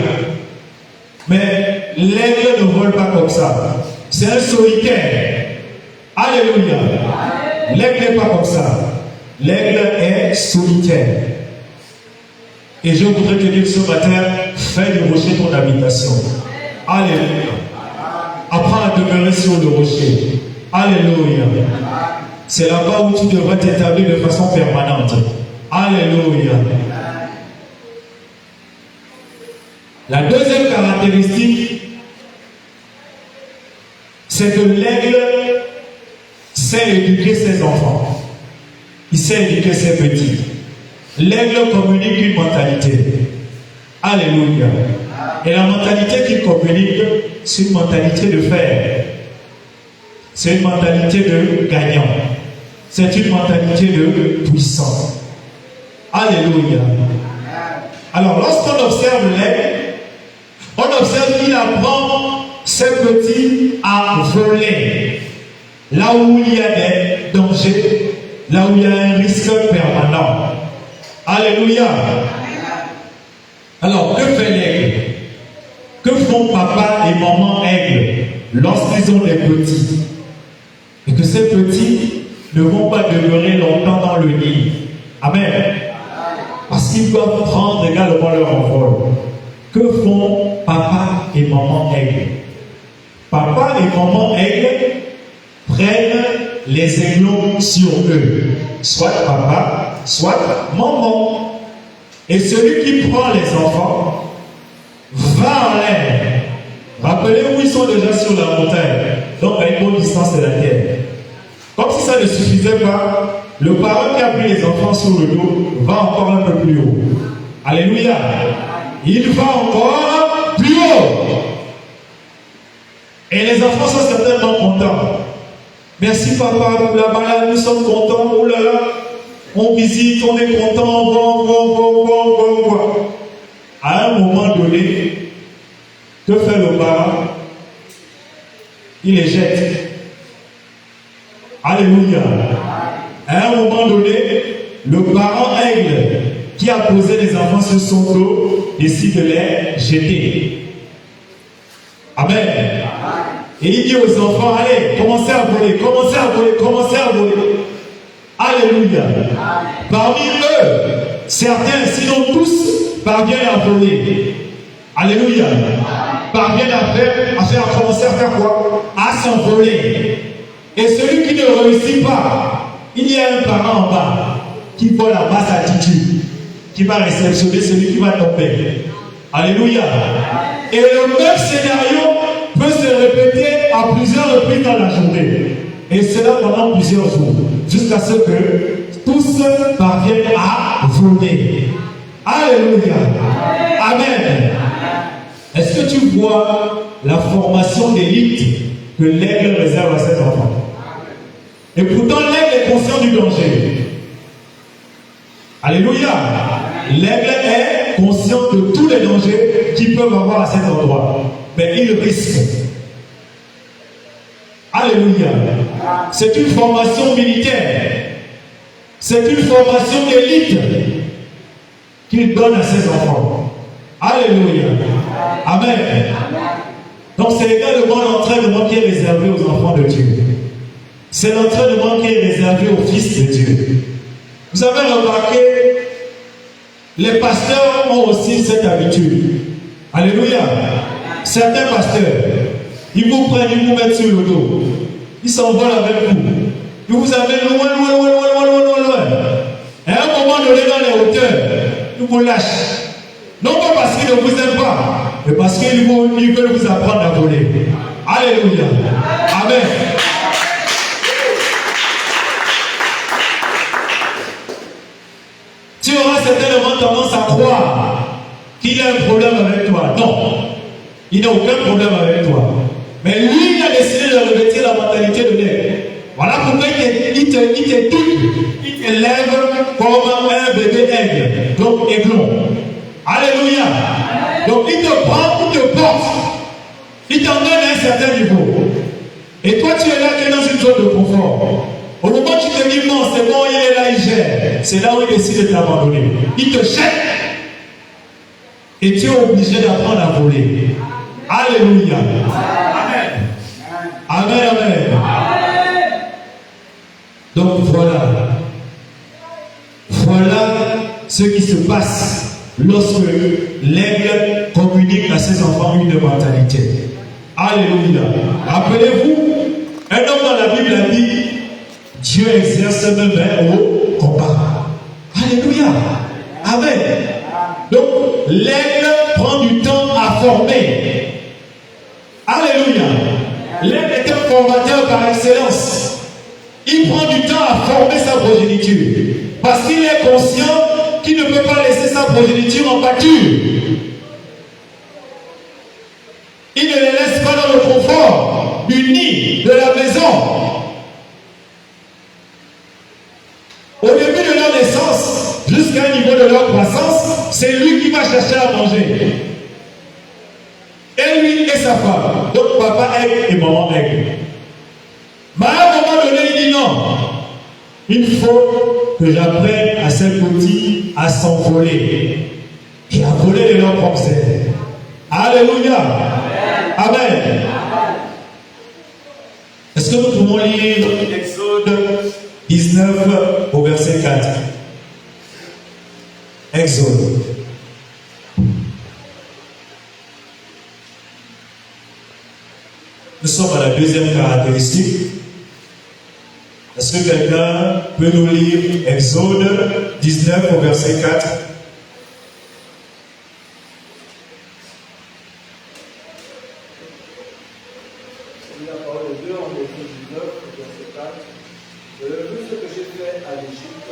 Mais l'aigle ne vole pas comme ça. C'est un solitaire. Alléluia. L'aigle n'est pas comme ça. L'aigle est solitaire. Et je voudrais te dire ce matin, fais du rocher ton habitation. Alléluia. Apprends à demeurer sur le rocher. Alléluia. C'est là-bas où tu devrais t'établir de façon permanente. Alléluia. La deuxième caractéristique, c'est que l'aigle sait éduquer ses enfants. Il sait éduquer ses petits. L'aigle communique une mentalité. Alléluia. Et la mentalité qu'il communique, c'est une mentalité de fer. C'est une mentalité de gagnant. C'est une mentalité de puissant. Alléluia. Alors, lorsqu'on observe l'aigle, on observe qu'il apprend ses petits à voler. Là où il y a des dangers, là où il y a un risque permanent. Alléluia. Alors, que fait l'aigle? Que font papa et maman aigle lorsqu'ils ont des petits? Et que ces petits ne vont pas demeurer longtemps dans le nid. Amen. Parce qu'ils doivent prendre également leur envol. Que font papa et maman aigle? Papa et maman aigle prennent les aiglons sur eux. Soit papa, soit maman. Et celui qui prend les enfants va en l'air. Rappelez-vous, ils sont déjà sur la montagne. Donc à une bonne distance de la terre. Comme si ça ne suffisait pas, le parent qui a pris les enfants sur le dos va encore un peu plus haut. Alléluia. Il va encore plus haut. Et les enfants sont certainement contents. Merci papa pour la balade, nous sommes contents. Oh là là, on visite, on est content, on voit. À un moment donné, que fait le parent? Il les jette. Alléluia. À un moment donné, le parent aigle qui a posé les enfants sur son dos décide de les jeter. Amen. Et il dit aux enfants, allez, commencez à voler, commencez à voler, commencez à voler. Alléluia. Parmi eux, certains, sinon tous, parviennent à voler. Alléluia. Parviennent à commencer à faire quoi? À s'envoler. Et celui qui ne réussit pas, il y a un parent en bas qui voit la basse attitude, qui va réceptionner celui qui va tomber. Alléluia. Et le même scénario peut se répéter à plusieurs reprises dans la journée. Et cela pendant plusieurs jours, jusqu'à ce que tous parviennent à voler. Alléluia. Amen. Est-ce que tu vois la formation d'élite que l'aigle réserve à ses enfants? Et pourtant, l'aigle est conscient du danger. Alléluia. L'aigle est conscient de tous les dangers qu'ils peuvent avoir à cet endroit. Mais il risque. Alléluia. C'est une formation militaire. C'est une formation d'élite qu'il donne à ses enfants. Alléluia. Amen. Donc c'est également l'entraînement qui est réservé aux enfants de Dieu. C'est l'entraînement qui est réservé aux fils de Dieu. Vous avez remarqué, les pasteurs ont aussi cette habitude. Alléluia. Certains pasteurs, ils vous prennent, ils vous mettent sur le dos. Ils s'envolent avec vous. Ils vous amènent loin. Et à un moment donné, dans les hauteurs, ils vous lâchent. Non pas parce qu'ils ne vous aiment pas, mais parce qu'ils veulent vous apprendre à voler. Alléluia. Amen. Tu auras certainement tendance à croire qu'il a un problème avec toi. Non. Il n'a aucun problème avec toi. Mais lui, il a décidé de revêtir la mentalité de l'aigle. Voilà pourquoi il t'élève comme un bébé aigle. Donc aiglon. Alléluia. Donc il te prend, il te porte. Il t'emmène à un certain niveau. Et toi, tu es là, tu es dans une zone de confort. Au moment où tu te dis non, c'est bon, il est là, il gère. C'est là où il décide de t'abandonner. Il te jette. Et tu es obligé d'apprendre à voler. Alléluia. Amen. Amen. Donc voilà. Voilà ce qui se passe lorsque l'aigle communique à ses enfants une mentalité. Alléluia. Rappelez-vous, un homme dans la Bible a dit, Dieu exerce même au combat. Alléluia. Amen. Donc, l'aigle prend du temps à former. Alléluia. L'aigle est un formateur par excellence. Il prend du temps à former sa progéniture. Parce qu'il est conscient qu'il ne peut pas laisser sa progéniture en pâture. Il ne les laisse pas dans le confort du nid, de la maison. Au début de leur naissance, jusqu'à un niveau de leur croissance, c'est lui qui va chercher à manger. Et lui et sa femme. Donc papa aigle et maman aigle. Mais à un moment donné, il dit non. Il faut que j'apprenne à ces petits à s'envoler et à voler de leur propre ailes. Alléluia. Amen. Est-ce que nous pouvons lire Exode 19 au verset 4? Exode. Nous sommes à la deuxième caractéristique. Est-ce que quelqu'un peut nous lire Exode 19 au verset 4? La parole de Dieu en Exode 19 au verset 4. Vous avez vu ce que j'ai fait à l'Égypte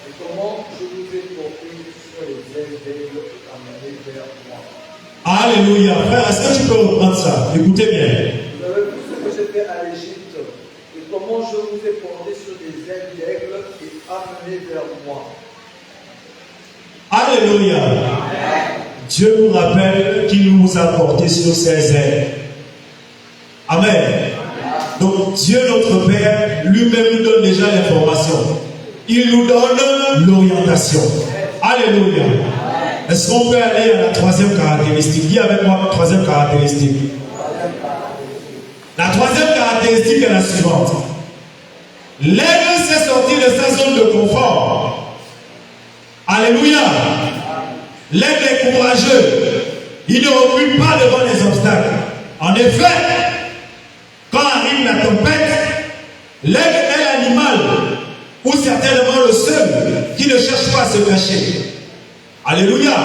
et comment je vous ai porté sur les ailes d'aigle et amené vers moi. Alléluia. Frère, est-ce que tu peux reprendre ça? Écoutez bien. Vous avez vu ce que j'ai fait à l'Égypte et comment je vous ai porté sur des ailes d'aigle et amené vers moi. Alléluia. Dieu nous rappelle qu'il nous a portés sur ses ailes. Amen. Donc Dieu notre Père lui-même nous donne déjà l'information. Il nous donne l'orientation. Alléluia. Est-ce qu'on peut aller à la troisième caractéristique? Dis avec moi la troisième caractéristique. La troisième caractéristique est la suivante. L'aigle s'est sorti de sa zone de confort. Alléluia. L'aigle est courageux. Il ne recule pas devant les obstacles. En effet, quand arrive la tempête, l'aigle est l'animal, ou certainement le seul, qui ne cherche pas à se cacher. Alléluia.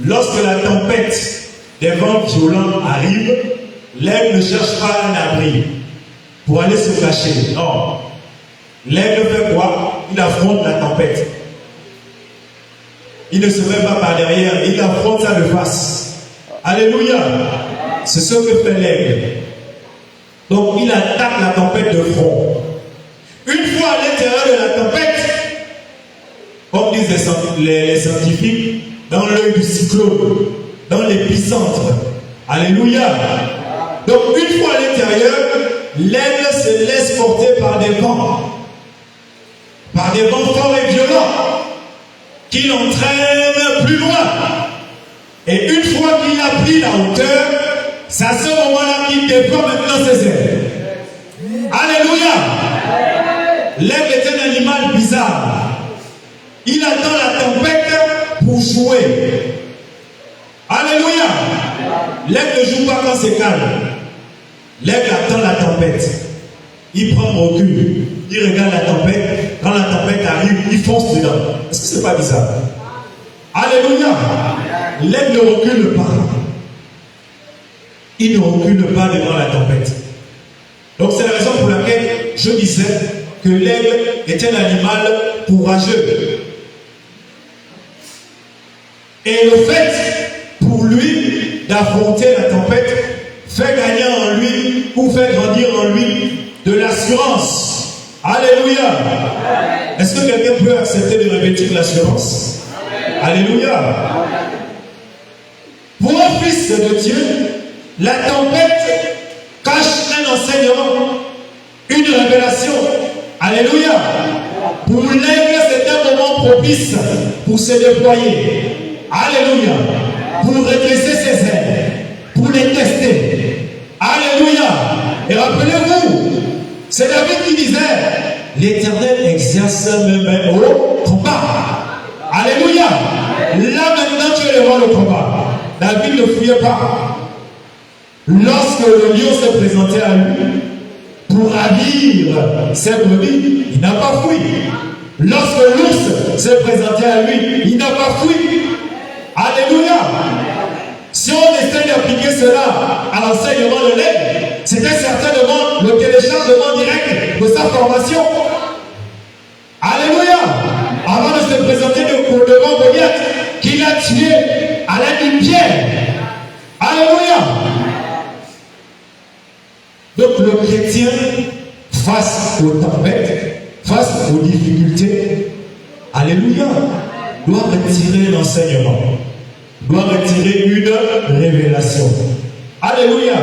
Lorsque la tempête des vents violents arrive, l'aigle ne cherche pas un abri pour aller se cacher. Non. L'aigle fait quoi? Il affronte la tempête. Il ne se met pas par derrière, il affronte ça de face. Alléluia. C'est ce que fait l'aigle. Donc il attaque la tempête de front. Une fois à l'intérieur de la tempête, comme disent les scientifiques, dans l'œil du cyclone, dans l'épicentre. Alléluia. Donc une fois à l'intérieur, l'aigle se laisse porter par des vents forts et violents, qui l'entraînent plus loin. Et une fois qu'il a pris la hauteur, c'est à ce moment-là qu'il déploie maintenant ses ailes. Alléluia. L'aigle est un animal bizarre. Il attend la tempête pour jouer. Alléluia. L'aigle ne joue pas quand c'est calme. L'aigle attend la tempête. Il prend mon recul. Il regarde la tempête. Quand la tempête arrive, il fonce dedans. Est-ce que c'est pas bizarre? Alléluia. L'aigle ne recule pas. Il ne recule pas devant la tempête. Donc c'est la raison pour laquelle je disais que l'aigle est un animal courageux. Et le fait pour lui d'affronter la tempête fait gagner en lui ou fait grandir en lui de l'assurance. Alléluia. Est-ce que quelqu'un peut accepter de revêtir l'assurance? Alléluia. Pour un fils de Dieu, la tempête cache un enseignement, une révélation. Alléluia. Pour l'aigle, c'est un moment propice pour se déployer. Alléluia. Pour redresser ses ailes, pour les tester. Alléluia. Et rappelez-vous, c'est David qui disait, l'Éternel exerce même au combat. Alléluia. Là maintenant tu es devant le combat. David ne fuyait pas. Lorsque le lion s'est présenté à lui pour ravir ses brebis, il n'a pas fui. Lorsque l'ours s'est présenté à lui, il n'a pas fui. Alléluia. Si on essaie d'appliquer cela à l'enseignement de l'aigle, c'était certainement le téléchargement direct de sa formation. Alléluia. Avant de se présenter devant Goliath, qu'il a tué à l'aide d'une pierre. Alléluia. Donc le chrétien, face aux tempêtes, face aux difficultés, alléluia, doit retirer l'enseignement, doit retirer une révélation. Alléluia.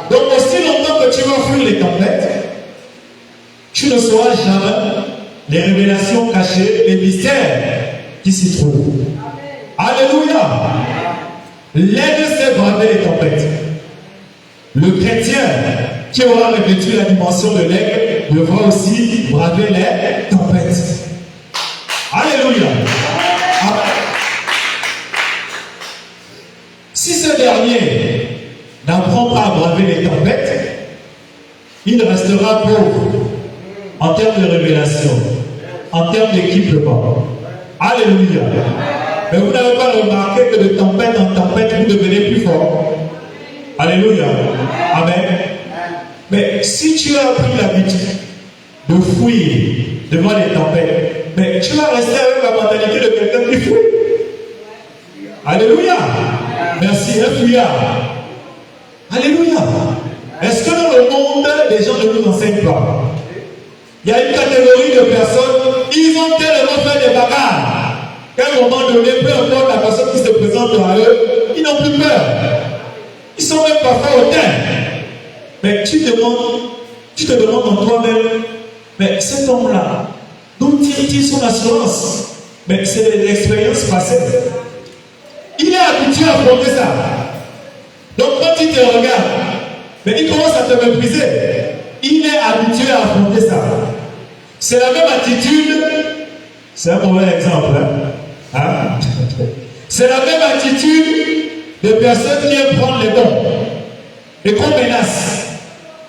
Donc aussi longtemps que tu vas fuir les tempêtes, tu ne sauras jamais les révélations cachées, les mystères qui s'y trouvent. Alléluia. L'aigle sait braver les tempêtes. Le chrétien qui aura revêtu la dimension de l'aigle devra aussi braver les tempêtes. Alléluia. Amen. Si ce dernier n'apprend pas à braver les tempêtes, il restera pauvre en termes de révélation, en termes d'équipement. Alléluia. Mais vous n'avez pas remarqué que de tempête en tempête, vous devenez plus fort. Alléluia. Amen. Mais si tu as pris l'habitude de fuir devant les tempêtes, mais tu vas rester avec la mentalité de quelqu'un qui fuit. Alléluia. Merci, un fuyard. Alléluia. Est-ce que dans le monde, les gens ne nous enseignent pas? Il y a une catégorie de personnes, ils ont tellement fait des bagarres qu'à un moment donné, peu importe la personne qui se présente à eux, ils n'ont plus peur. Ils sont même parfois hautains. Mais tu te demandes en toi-même, mais cet homme-là, d'où tire-t-il son assurance? Mais c'est l'expérience passée. Il est habitué à affronter ça. Donc quand il te regarde, mais il commence à te mépriser. Il est habitué à affronter ça. C'est la même attitude. C'est un mauvais exemple. Hein? C'est la même attitude de personnes qui aiment prendre les bons et qu'on menace.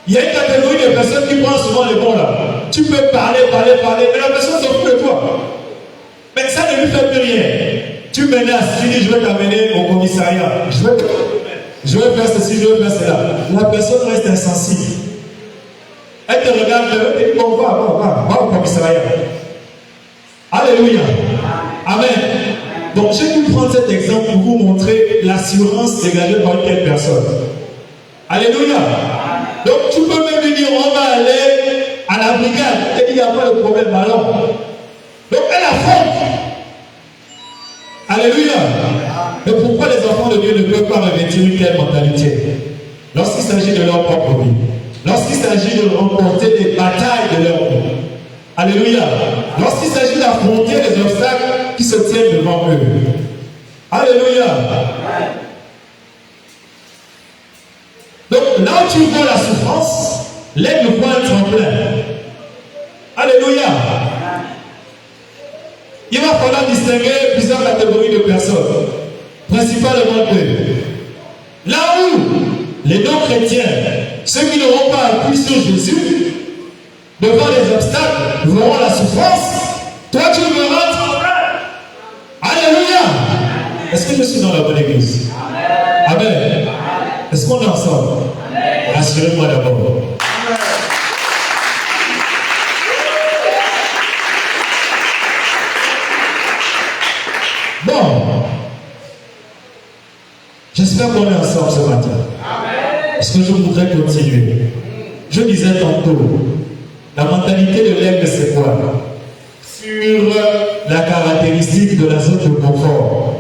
Il y a une catégorie de personnes qui prennent souvent les bons là. Tu peux parler, mais la personne s'en fout de toi. Mais ça ne lui fait plus rien. Tu menaces, tu dis je vais t'amener au commissariat. Je vais faire ceci, je vais faire cela. La personne reste insensible. Elle te regarde et dit bon, va au commissariat. Alléluia. Amen. Donc j'ai dû prendre cet exemple pour vous montrer l'assurance dégagée par une telle personne. Alléluia. Donc tu peux même lui dire on va aller à la brigade. Et il n'y a pas de problème alors. Donc elle affronte. Alléluia. Mais pourquoi les enfants de Dieu ne peuvent pas revêtir une telle mentalité lorsqu'il s'agit de leur propre vie? Lorsqu'il s'agit de remporter des batailles de leur vie. Alléluia. Lorsqu'il s'agit d'affronter les obstacles qui se tiennent devant eux. Alléluia. Donc là où tu vois la souffrance, l'aigle voit un tremplin. Alléluia. Il va falloir distinguer plusieurs catégories de personnes. Principalement deux. Là où les non-chrétiens, ceux qui n'auront pas appui sur Jésus, devant les obstacles, verront la souffrance, toi tu verras ton frère. Alléluia. Est-ce que je suis dans la bonne église? Amen. Est-ce qu'on est ensemble? Rassurez-moi d'abord. Bon, j'espère qu'on est ensemble ce matin. Parce que je voudrais continuer. Je disais tantôt, la mentalité de l'aigle, c'est quoi? Sur la caractéristique de la zone de confort.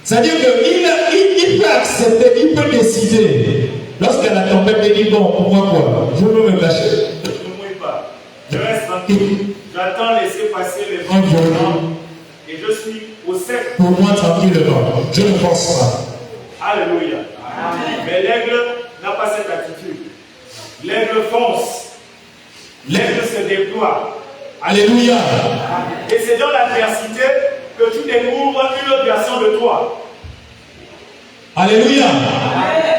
C'est-à-dire qu'il peut accepter, il peut décider. Lorsqu'il y a la tempête, il dit bon, pour moi quoi? Je veux me cacher. Je ne mouille pas. Je reste tranquille. J'attends laisser passer les vents violents. Et je suis au sec. Pour moi, tranquillement. Je ne pense pas. Alléluia. Mais l'aigle n'a pas cette attitude. L'aigle fonce. L'aigle se déploie. Alléluia. Et c'est dans l'adversité que tu découvres une autre version de toi. Alléluia.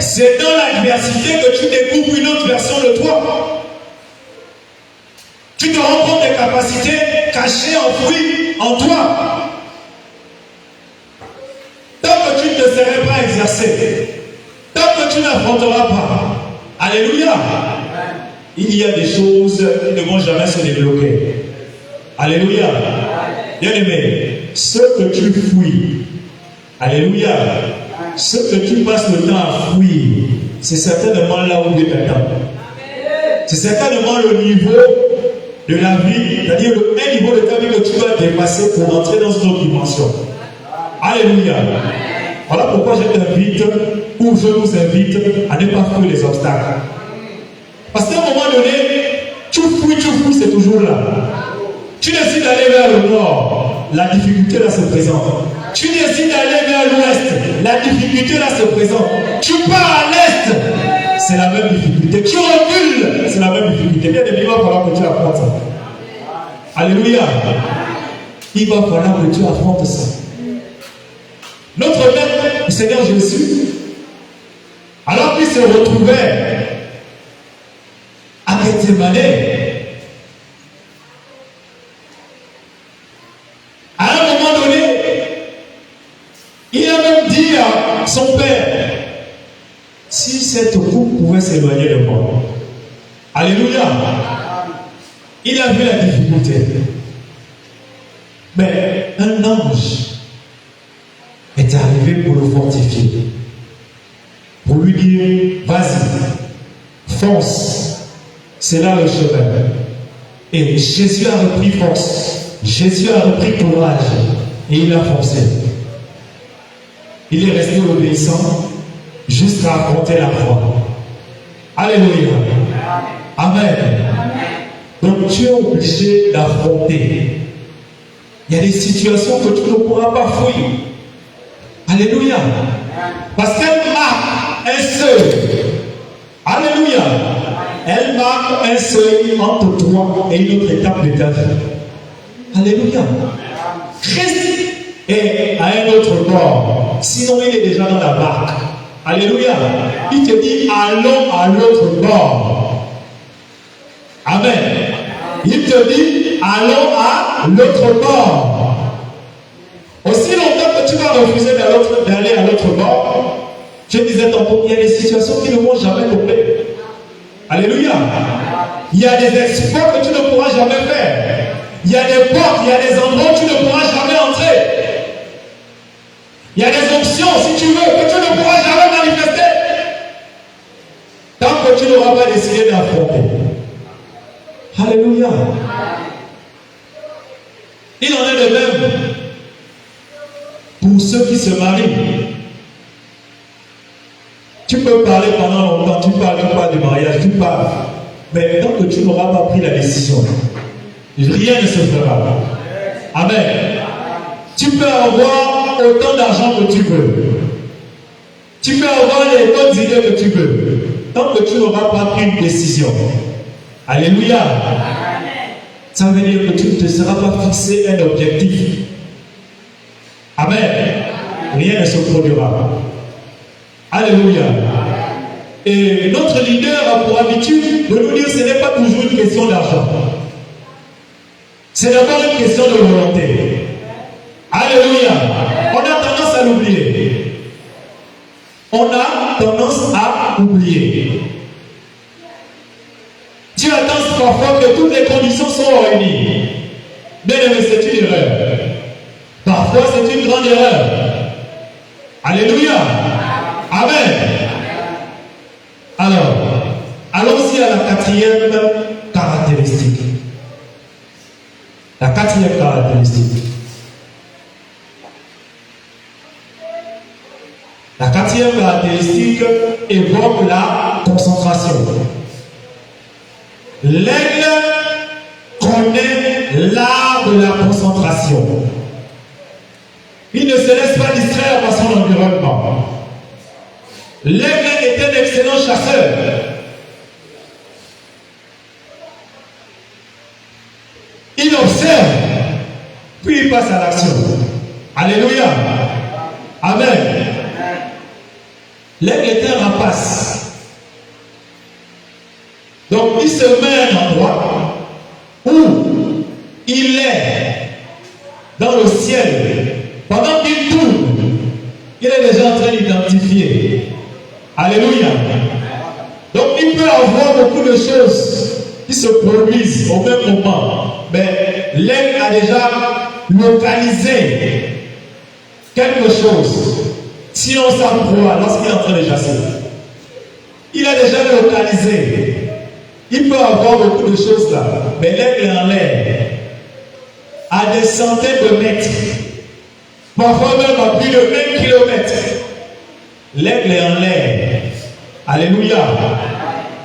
C'est dans l'adversité que tu découvres une autre version de toi. Tu te rends compte des capacités cachées, enfouies en toi. Tant que tu ne te serais pas exercé, tant que tu n'affronteras pas, alléluia, il y a des choses qui ne vont jamais se débloquer. Alléluia. Bien aimé, ce que tu fuis, alléluia, ce que tu passes le temps à fuir, c'est certainement là où Dieu t'attend. C'est certainement le niveau de la vie, c'est-à-dire un niveau de ta vie que tu dois dépasser pour entrer dans une autre dimension. Alléluia. Voilà pourquoi je t'invite, ou je vous invite à ne pas fuir les obstacles. Parce qu'à un moment donné, tu fuis, c'est toujours là. Tu décides d'aller vers le nord, la difficulté là se présente. Tu décides d'aller vers l'ouest, la difficulté là se présente. Tu pars à l'est, c'est la même difficulté. Tu recules, c'est la même difficulté. Bien aimé, il va falloir que tu affrontes ça. Alléluia. Il va falloir que tu affrontes ça. Notre Maître, le Seigneur Jésus, alors qu'il se retrouvait à Gethsémane, à un moment donné, il a même dit à son père, si cette coupe pouvait s'éloigner de moi. Alléluia. Il a vu la difficulté. Mais un ange est arrivé pour le fortifier. Pour lui dire, vas-y, fonce. C'est là le chemin. Et Jésus a repris force. Jésus a repris courage. Et il a foncé. Il est resté obéissant jusqu'à affronter la croix. Alléluia. Amen. Donc tu es obligé d'affronter. Il y a des situations que tu ne pourras pas fuir. Alléluia. Parce qu'elle marque un seuil. Alléluia. Elle marque un seuil entre toi et une autre étape de ta vie. Alléluia. Christ est à un autre bord. Sinon, il est déjà dans la barque. Alléluia. Il te dit, allons à l'autre bord. Amen. Il te dit, allons à l'autre bord. Aussi longtemps que tu vas refuser d'aller à l'autre bord, je disais tantôt, il y a des situations qui ne vont jamais tomber. Alléluia. Il y a des exploits que tu ne pourras jamais faire. Il y a des portes, il y a des endroits où tu ne pourras jamais entrer. Il y a des options, si tu veux, que tu ne pourras jamais manifester. Tant que tu n'auras pas décidé d'affronter. Alléluia. Il en est de même pour ceux qui se marient. Tu peux parler pendant longtemps, tu parles pas de mariage, tu parles. Mais tant que tu n'auras pas pris la décision, rien ne se fera. Amen. Tu peux avoir autant d'argent que tu veux. Tu peux avoir les bonnes idées que tu veux. Tant que tu n'auras pas pris une décision. Alléluia. Ça veut dire que tu ne te seras pas fixé un objectif. Amen. Rien ne se produira. Alléluia. Et notre leader a pour habitude de nous dire que ce n'est pas toujours une question d'argent. C'est d'abord une question de volonté. Alléluia. On a tendance à l'oublier. On a tendance à oublier. Dieu attend parfois que toutes les conditions soient réunies. Bien aimé, c'est une erreur. Parfois, c'est une grande erreur. Alléluia. Amen. Alors, allons-y à la quatrième caractéristique. La quatrième caractéristique. La quatrième caractéristique évoque la concentration. L'aigle connaît l'art de la concentration. Il ne se laisse pas distraire par son environnement. L'aigle est un excellent chasseur. Il observe, puis il passe à l'action. Alléluia. Amen. L'aigle est un rapace. Donc il se met à un endroit où il est dans le ciel. Pendant qu'il tourne, il est déjà en train d'identifier. Alléluia. Donc il peut avoir beaucoup de choses qui se produisent au même moment. Mais l'aigle a déjà localisé quelque chose. Si on s'en proie lorsqu'il est en train de chasser, il a déjà localisé. Il peut avoir beaucoup de choses là. Mais l'aigle en l'air, à des centaines de mètres, parfois même à plus de 1 kilomètre. L'aigle est en l'air. Alléluia.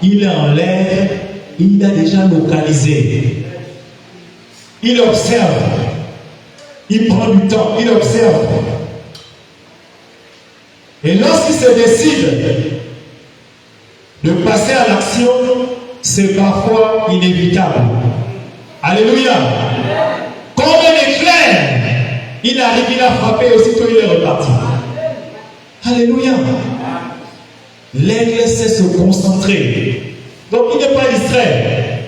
Il est en l'air. Il a déjà localisé. Il observe. Il prend du temps. Il observe. Et lorsqu'il se décide de passer à l'action, c'est parfois inévitable. Alléluia. Comme un éclair, il arrive, il a frappé, aussitôt il est reparti. Alléluia. L'aigle sait se concentrer. Donc il n'est pas distrait.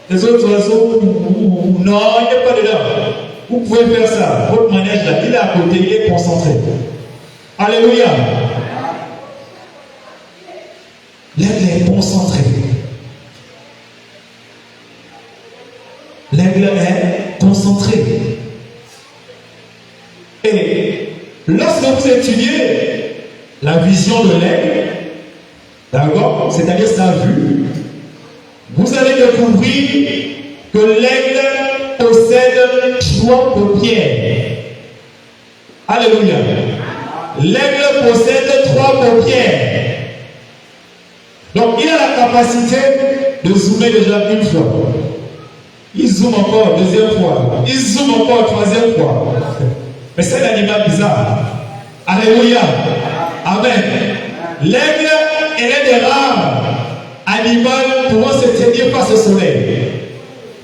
Les autres oiseaux, non, il n'est pas dedans. Vous pouvez faire ça. Votre manège là, il est à côté, il est concentré. Alléluia. L'aigle est concentré. L'aigle est concentré. Et lorsque vous étudiez la vision de l'aigle, d'accord, c'est-à-dire sa vue, vous allez découvrir que l'aigle possède 3 paupières. Alléluia. L'aigle possède 3 paupières. Donc il a la capacité de zoomer déjà une fois. Il zoome encore deuxième fois. Il zoome encore troisième fois. Mais c'est un animal bizarre. Alléluia. Amen. L'aigle est l'un des rares animaux pouvant se tenir face au soleil.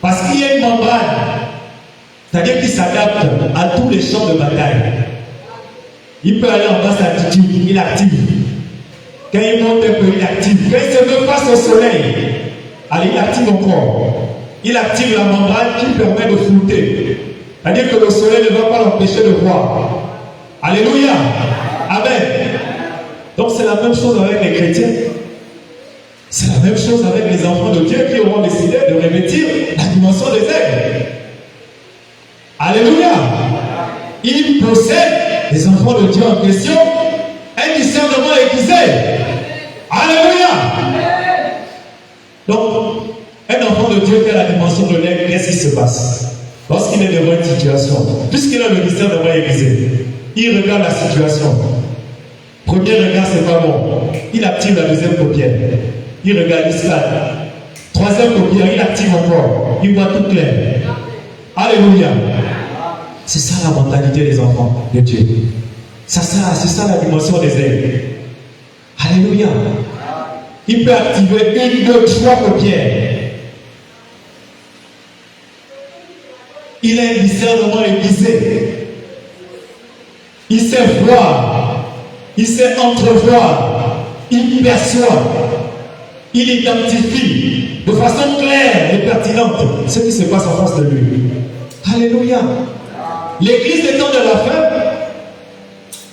Parce qu'il y a une membrane. C'est-à-dire qu'il s'adapte à tous les champs de bataille. Il peut aller en basse altitude, il active. Quand il monte un peu, il active. Quand il se met face au soleil, allez, il active encore. Il active la membrane qui permet de flotter. C'est-à-dire que le soleil ne va pas l'empêcher de voir. Alléluia. Amen. Donc c'est la même chose avec les chrétiens. C'est la même chose avec les enfants de Dieu qui auront décidé de revêtir la dimension des aigles. Alléluia. Ils possèdent, les enfants de Dieu en question, un discernement aiguisé. Alléluia. Donc, un enfant de Dieu qui a la dimension de l'aigle, qu'est-ce qui se passe? Lorsqu'il est devant une situation, puisqu'il a le discernement aiguisé, il regarde la situation. Premier regard, c'est pas bon. Il active la deuxième paupière. Il regarde, il se lave. Troisième paupière, il active encore. Il voit tout clair. Alléluia. C'est ça la mentalité des enfants de Dieu. C'est ça la dimension des aigles. Alléluia. Il peut activer 1, 2, 3 paupières. Il a un discernement aiguisé. Il sait voir Il sait entrevoir, il perçoit, il identifie de façon claire et pertinente ce qui se passe en face de lui. Alléluia. L'église des temps de la fin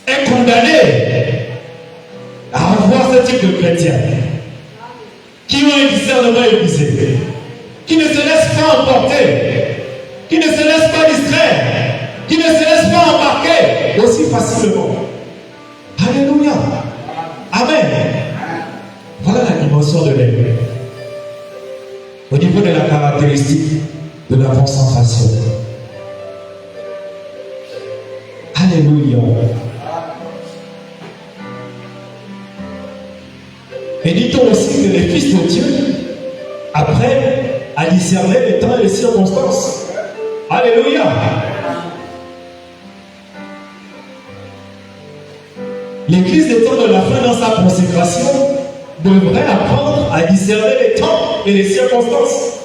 est condamnée à avoir ce type de chrétiens qui ont un discernement aiguisé, qui ne se laissent pas emporter, qui ne se laissent pas distraire, qui ne se laissent pas embarquer aussi facilement. Alléluia. Amen. Voilà la dimension de l'aigle. Au niveau de la caractéristique de la concentration. Alléluia. Et dit-on aussi que les fils de Dieu apprennent à discerner les temps et les circonstances. Alléluia. L'église des temps de la fin dans sa consécration devrait apprendre à discerner les temps et les circonstances.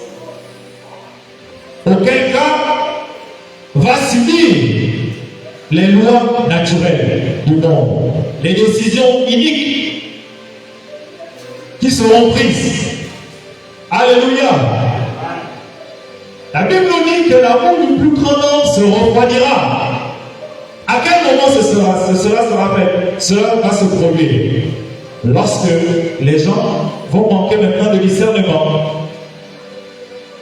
Auquel cas va subir les lois naturelles du monde, les décisions iniques qui seront prises. Alléluia. La Bible nous dit que l'amour du plus grand nombre se refroidira. À quel moment cela va se produire? Lorsque les gens vont manquer maintenant de discernement.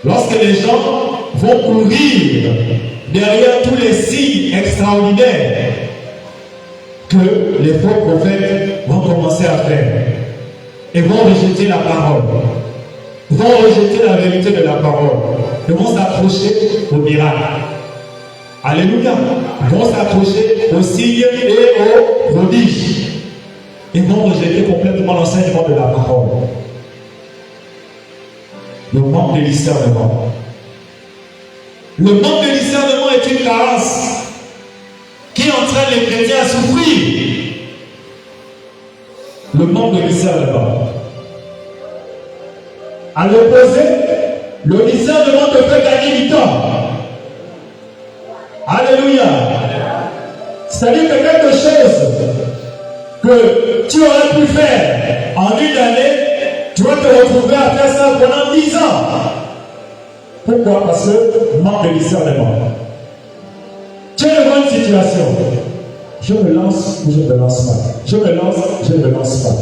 Lorsque les gens vont courir derrière tous les signes extraordinaires que les faux prophètes vont commencer à faire et vont rejeter la parole, vont rejeter la vérité de la parole, et vont s'accrocher au miracle. Alléluia. Vont s'accrocher aux signes et aux prodiges. Ils vont rejeter complètement l'enseignement de la parole. Le manque de discernement. Le manque de discernement est une carence qui entraîne les chrétiens à souffrir. Le manque de discernement. À l'opposé, le discernement te fait gagner du temps. Alléluia. C'est-à-dire que quelque chose que tu aurais pu faire en une année, tu vas te retrouver à faire ça pendant 10 ans. Pourquoi? Parce que manque de discernement. Tu es devant une situation. Je me lance ou je ne me lance pas. Je me lance, je ne me lance pas.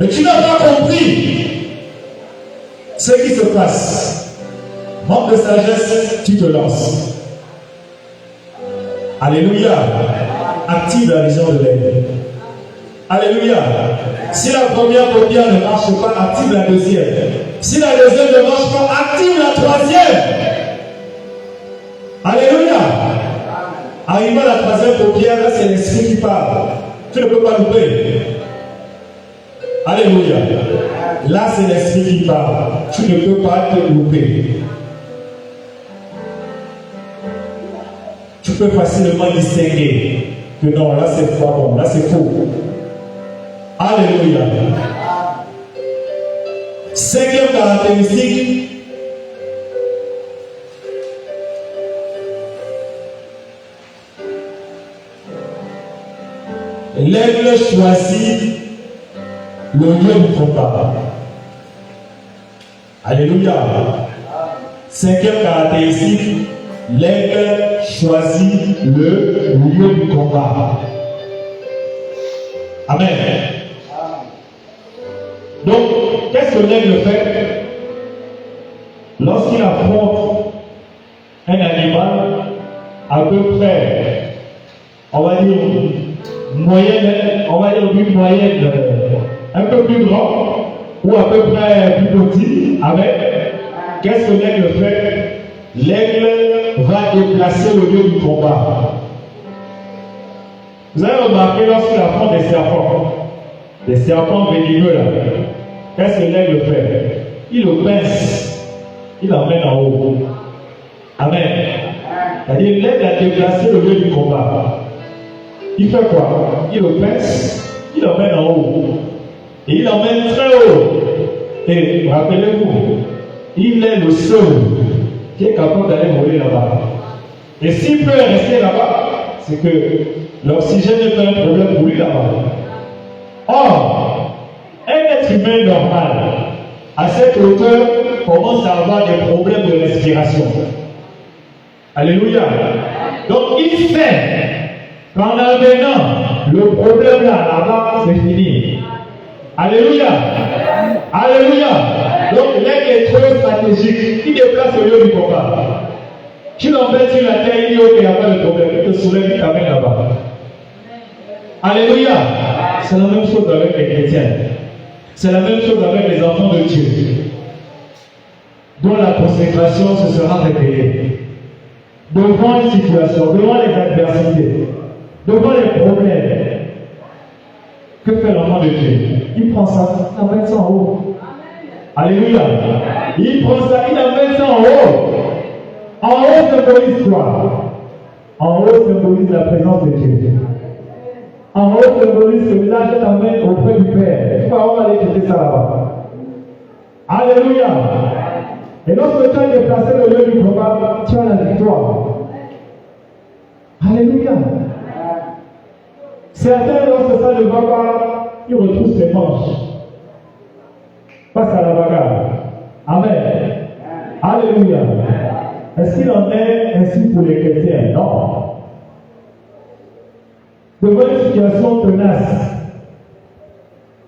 Mais tu n'as pas compris ce qui se passe. Manque de sagesse, tu te lances. Alléluia. Active la vision de l'aigle. Alléluia. Si la première paupière ne marche pas, active la deuxième. Si la deuxième ne marche pas, active la troisième. Alléluia. Arrivé à la troisième paupière, là c'est l'esprit qui parle. Tu ne peux pas louper. Alléluia. Là c'est l'esprit qui parle. Tu ne peux pas te louper. Tu peux facilement distinguer que non, là c'est pas bon, là c'est faux. Alléluia. Cinquième caractéristique, l'aigle choisit le lieu du combat. Alléluia. Cinquième caractéristique, l'aigle choisit le lieu du combat. Amen. Donc, qu'est-ce que l'aigle fait? Lorsqu'il affronte un animal à peu près, on va dire moyenne, on va dire une moyenne un peu plus grand ou à peu près plus petit, avec, qu'est-ce que l'aigle fait? L'aigle va déplacer le lieu du combat. Vous avez remarqué lorsqu'il affronte des serpents venimeux là, qu'est-ce que l'aigle fait? Il le pince, il l'emmène en haut. Amen. C'est-à-dire l'aigle a déplacé le lieu du combat. Il fait quoi? Il le pince, il l'emmène en haut. Et il l'emmène très haut. Et rappelez-vous, il est le seul qui est capable d'aller voler là-bas. Et s'il peut rester là-bas, c'est que l'oxygène est un problème pour lui là-bas. Or, un être humain normal, à cette hauteur, commence à avoir des problèmes de respiration. Alléluia. Donc il sait qu'en avenant, le problème là-bas, c'est fini. Alléluia. Alléluia. Donc l'aigle est trop stratégique. Il déplace au lieu du combat. Tu l'embêtes sur la terre, il dit ok, il n'y a pas de problème. Il te soulève, il t'amène là-bas. Alléluia. C'est la même chose avec les chrétiens. C'est la même chose avec les enfants de Dieu, dont la consécration se sera révélée. Devant une situation, devant les adversités, devant les problèmes, que fait l'enfant de Dieu? Il prend ça, il amène ça en haut. Alléluia. Il prend ça, il amène ça en haut. En haut symbolise quoi? En haut symbolise la présence de Dieu. En haut symbolise que là je t'amène auprès du Père. Tu vas aller chercher ça là-bas. Alléluia. Et lorsque tu as déplacé le lieu du combat, tu as la victoire. Alléluia. Certains, lorsque ça ne va pas, ils retroussent les manches. Face à la bagarre. Amen. Alléluia. Est-ce qu'il en est ainsi pour les chrétiens? Non. Devant une situation tenace,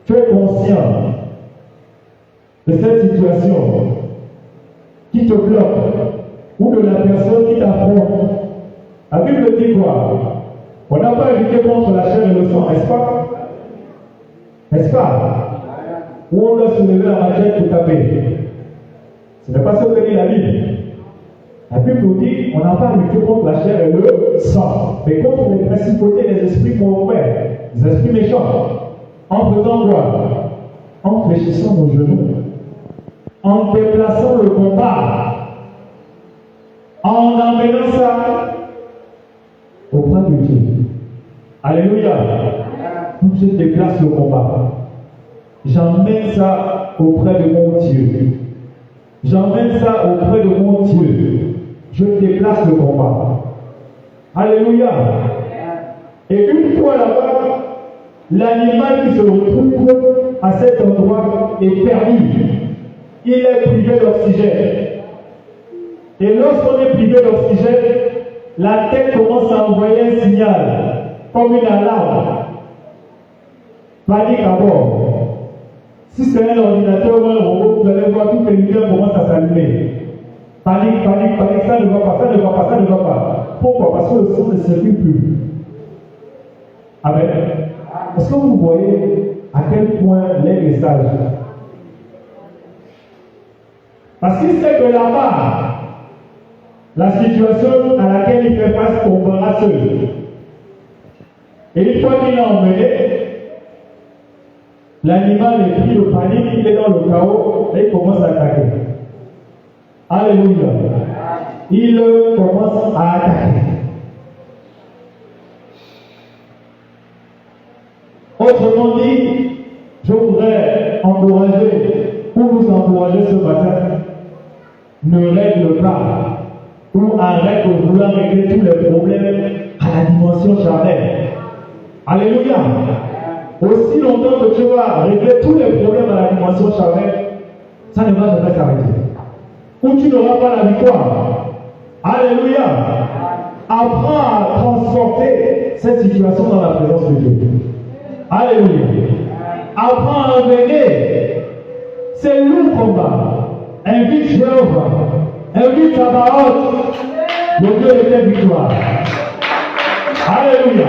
tu es conscient de cette situation qui te bloque ou de la personne qui t'affronte. La Bible dit quoi? On n'a pas lutté contre la chair et le sang, n'est-ce pas? N'est-ce pas? Ou on doit soulever la machette pour taper. Ce n'est pas ce que dit la Bible. La Bible nous dit on n'a pas lutté contre la chair et le sang, mais contre les principautés, les esprits mauvais, les esprits méchants. En faisant quoi? En fléchissant nos genoux, en déplaçant le combat, en amenant ça auprès de Dieu. Alléluia. Donc je déplace le combat. J'emmène ça auprès de mon Dieu. J'emmène ça auprès de mon Dieu. Je déplace le combat. Alléluia. Et une fois là-bas, l'animal qui se retrouve à cet endroit est perdu. Il est privé d'oxygène. Et lorsqu'on est privé d'oxygène, la tête commence à envoyer un signal, comme une alarme. Panique à bord. Si c'est un ordinateur ou un robot, vous allez voir toutes les lumières commencent à s'allumer. Panique, panique, panique, ça ne va pas, ça ne va pas, ça ne va pas. Pourquoi? Parce que le son ne circule plus. Amen. Est-ce que vous voyez à quel point l'aigle est sage? Parce qu'il sait que là-bas, la situation à laquelle il fait face tombera seul. Et une fois qu'il l'a emmené, l'animal est pris de panique, il est dans le chaos et il commence à attaquer. Alléluia. Il commence à attaquer. Autrement dit, je voudrais encourager ou vous encourager ce matin, ne règle pas ou arrête de vouloir régler tous les problèmes à la dimension charnelle. Alléluia. Aussi longtemps que tu vas régler tous les problèmes à la dimension charnelle, ça ne va jamais s'arrêter. Ou tu n'auras pas la victoire. Alléluia. Apprends à transporter cette situation dans la présence de Dieu. Alléluia. Apprends à venir. C'est lourd combat. Invite Jéhovah. Invite Sabaoth. Le Dieu de tes victoires. Alléluia.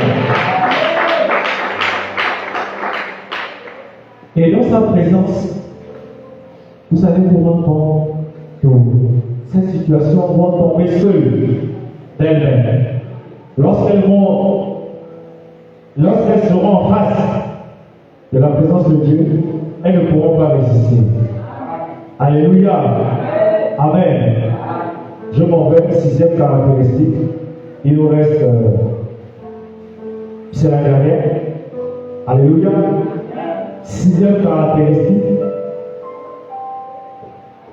Et dans sa présence, vous allez vous rendre compte que cette situation va tomber seule d'elle-même. Lorsqu'elles seront en face de la présence de Dieu, elles ne pourront pas résister. Alléluia. Amen. Je m'en vais, 6e caractéristique. Il nous reste, c'est la dernière. Alléluia. 6e caractéristique.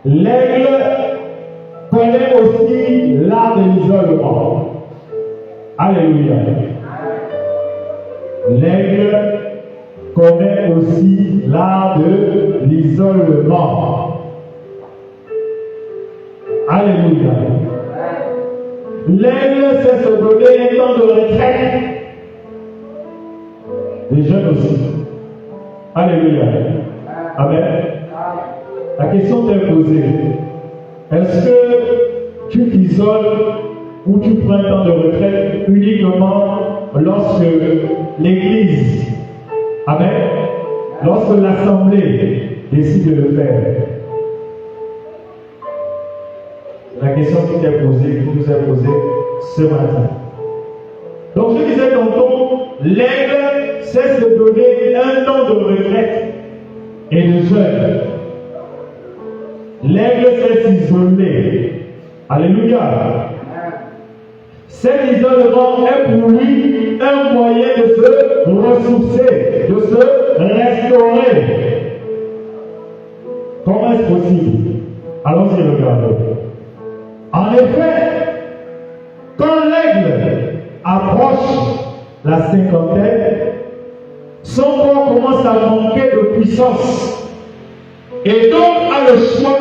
L'aigle connaît aussi l'art de l'isolement. Alléluia. L'aigle connaît aussi l'art de l'isolement. Alléluia. L'aigle sait se donner un temps de retraite. Les jeunes aussi. Alléluia. Amen. La question t'est posée. Est-ce que tu t'isoles ou tu prends un temps de retraite uniquement lorsque l'Église, amen, lorsque l'Assemblée décide de le faire? C'est la question qui t'est posée, qui nous est posée ce matin. Donc je disais tantôt, l'aigle sait se donner un temps de retraite et de jeûne. L'aigle sait s'isoler. Alléluia. Cet isolement est pour lui un moyen de se ressourcer, de se restaurer. Comment est-ce possible? Allons-y regarder. En effet, quand l'aigle approche la cinquantaine, son corps commence à manquer de puissance et donc a le choix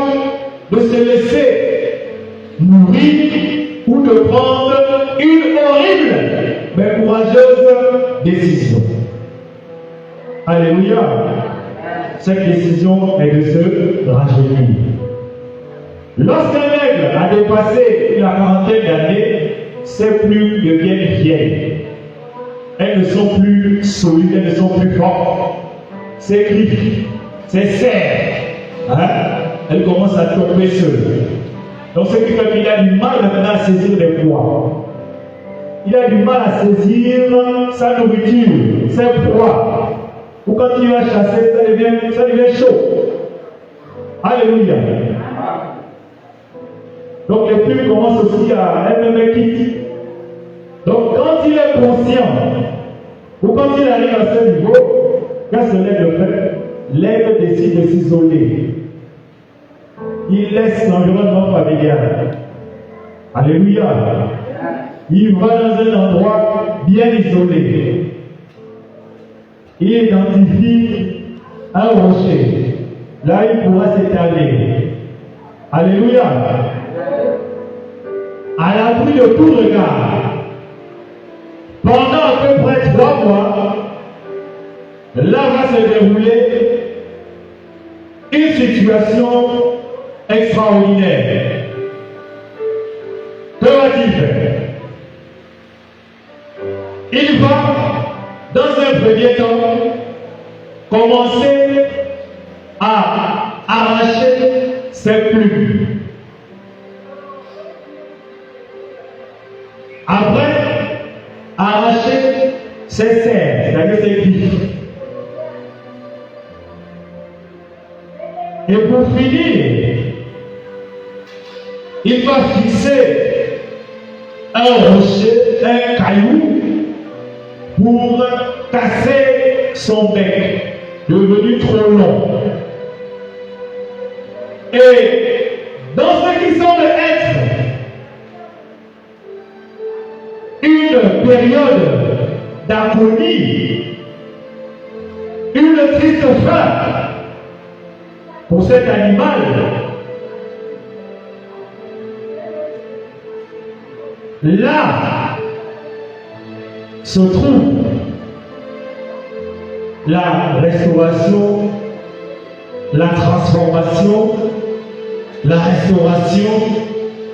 de se laisser mourir ou de prendre une horrible mais courageuse décision. Alléluia. Cette décision est de se rajeunir. Lorsqu'un aigle a dépassé la quarantaine d'années, ses plumes deviennent vieilles. Elles ne sont plus solides, elles ne sont plus fortes. Ses griffes, ses serres, elles commencent à tomber seules. Donc ce qui fait qu'il a du mal maintenant à saisir les proies. Il a du mal à saisir sa nourriture, ses proies. Ou quand il va chasser, ça devient chaud. Alléluia. Donc les plumes commencent aussi à elles-mêmes quitter. Donc quand il est conscient, ou quand il arrive à ce niveau, qu'est-ce que l'aigle fait? L'aigle décide de s'isoler. Il laisse l'environnement familial. Alléluia. Il va dans un endroit bien isolé. Il identifie un rocher. Là, il pourra s'étaler. Alléluia. À l'abri de tout regard. Pendant à peu près 3 mois, là va se dérouler une situation extraordinaire. Que va-t-il faire? Il va, dans un premier temps, commencer à arracher ses plumes. Après, arracher ses serres, c'est-à-dire ses griffes. Et pour finir, il va fixer un rocher, un caillou, pour casser son bec, devenu trop long. Et dans ce qui semble être une période d'agonie, une triste fin pour cet animal, là se trouve la restauration, la transformation, la restauration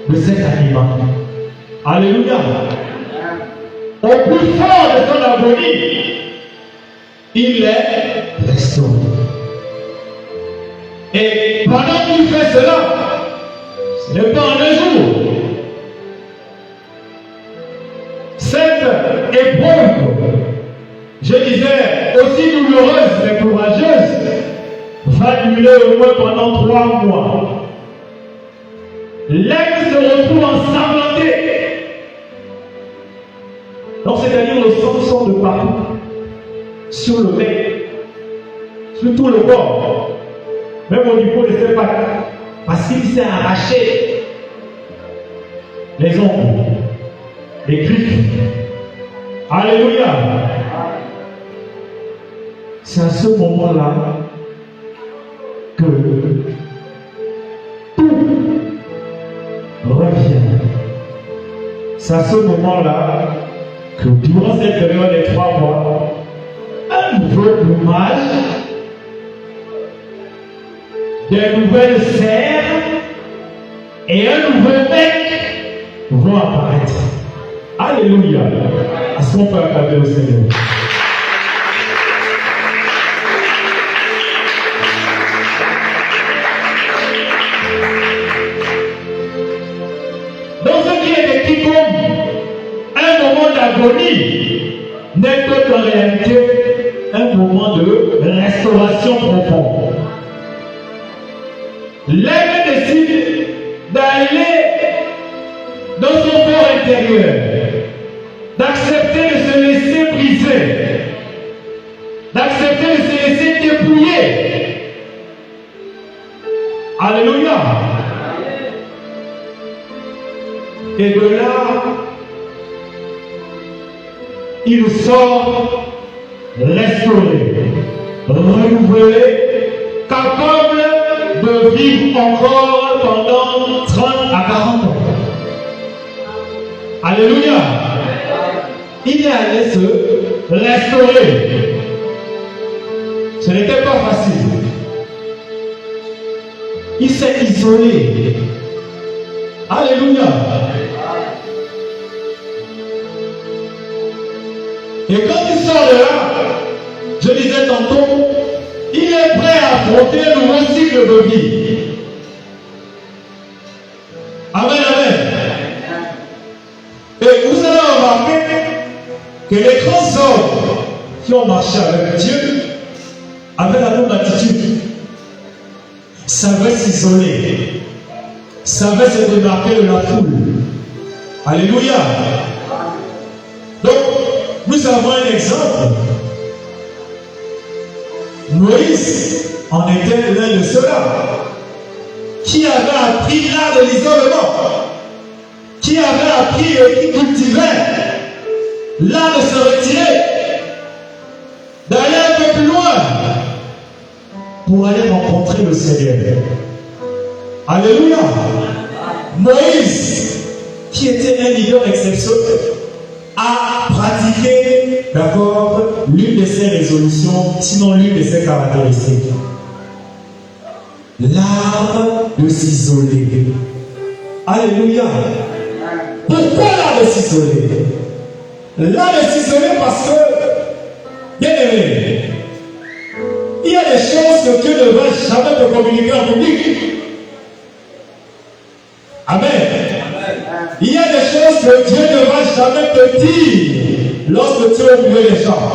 de cet animal. Alléluia. Au plus fort de son agonie, il est restauré. Et pendant qu'il fait cela, ce n'est pas en un jour. Cette épreuve, je disais, aussi douloureuse mais courageuse, va durer au moins pendant 3 mois. L'aigle se retrouve ensanglanté. Donc, c'est-à-dire le sang sort de partout, sur le bec, sur tout le corps, même au niveau de ses pattes, parce qu'il s'est arraché les ongles, les griffes, Alléluia. C'est à ce moment-là que tout revient. C'est à ce moment-là que durant cette période des 3 mois, un nouveau plumage, de nouvelles serres et un nouveau bec vont apparaître. Alléluia. Est-ce qu'on peut acclamer au Seigneur? Donc ce qui est décrit comme un moment d'agonie n'est qu'en réalité un moment de restauration profonde. L'homme décide d'aller dans son corps intérieur, d'accepter de se laisser briser, d'accepter de se laisser dépouiller. Alléluia. Et de là, il sort restauré, renouvelé, capable de vivre encore pendant 30 à 40 ans. Alléluia. Il est allé se restaurer. Ce n'était pas facile. Il s'est isolé. Alléluia. Et quand il sort de là, je disais tantôt, il est prêt à affronter un nouveau cycle de vie. Amen, amen. Et vous allez remarquer que les grands hommes qui ont marché avec Dieu avaient la même attitude. Savaient s'isoler, savaient se démarquer de la foule. Alléluia. Donc, nous avons un exemple. Moïse en était l'un de ceux-là qui avait appris l'art de l'isolement, qui avait appris et qui cultivait l'art de se retirer, d'aller un peu plus loin pour aller rencontrer le Seigneur. Alléluia. Moïse, qui était un leader exceptionnel, a pratiqué, d'accord, l'une de ses résolutions, sinon l'une de ses caractéristiques. L'art de s'isoler. Alléluia. Pourquoi l'art de s'isoler? L'art de s'isoler parce que, bien aimé, il y a des choses que Dieu ne va jamais te communiquer en public. Amen. Il y a des choses que Dieu ne va jamais te dire lorsque tu es au milieu des gens.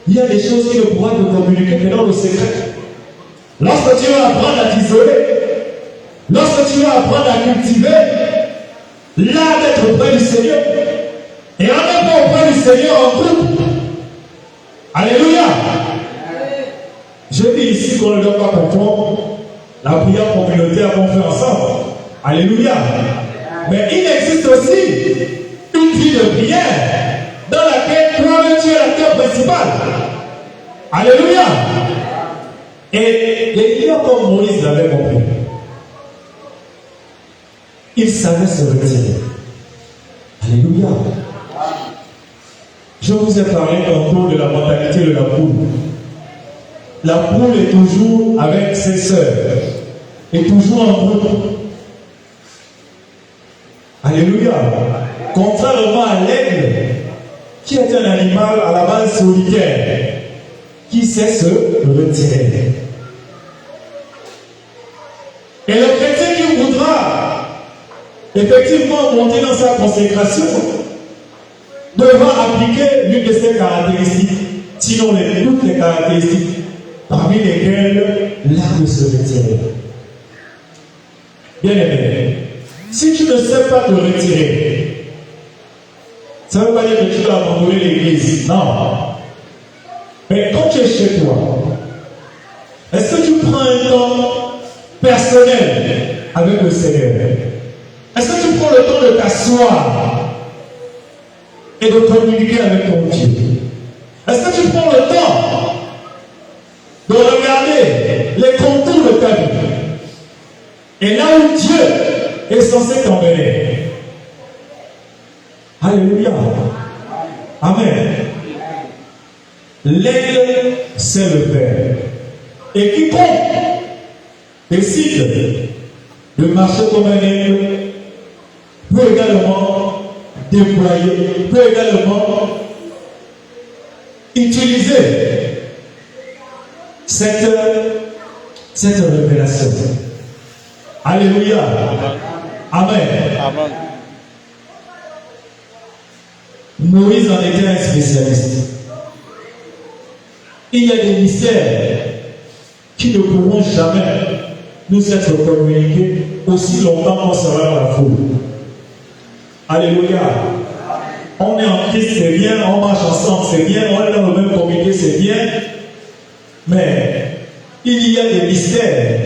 Il y a des choses qu'il ne pourra te communiquer que dans le secret. Lorsque tu vas apprendre à t'isoler, lorsque tu vas apprendre à cultiver l'art d'être auprès du Seigneur, et en étant auprès du Seigneur en groupe. Alléluia. Je dis ici qu'on ne doit pas confondre la prière communautaire qu'on fait ensemble. Alléluia. Mais il existe aussi une vie de prière dans laquelle toi-même tu es l'acteur principal. Alléluia. Et les clients comme Moïse l'avaient compris. Il savait se retirer. Alléluia. Je vous ai parlé tantôt de la mentalité de la poule. La poule est toujours avec ses sœurs et toujours en groupe. Alléluia. Contrairement à l'aigle, qui est un animal à la base solitaire, qui sait se retirer. Et le chrétien qui voudra effectivement monter dans sa consécration devra appliquer l'une de ses caractéristiques, sinon toutes les caractéristiques, parmi lesquelles l'art de se retirer. Bien aimé, si tu ne sais pas te retirer, ça ne veut pas dire que tu dois abandonner l'église. Non. Mais quand tu es chez toi, est-ce que tu prends un temps personnel avec le Seigneur? Est-ce que tu prends le temps de t'asseoir et de communiquer avec ton Dieu? Est-ce que tu prends le temps de regarder les contours de ta vie et là où Dieu est censé t'emmener? Alléluia. Amen. L'aigle, c'est le Père. Et quiconque décide de marcher comme un aigle peut également déployer, peut également utiliser cette révélation. Alléluia. Amen. Amen. Moïse en était un spécialiste. Il y a des mystères qui ne pourront jamais nous être communiqués aussi longtemps qu'on sera dans la foule. Alléluia. On est en Christ, c'est bien, on marche ensemble, c'est bien, on est dans le même comité, c'est bien. Mais il y a des mystères,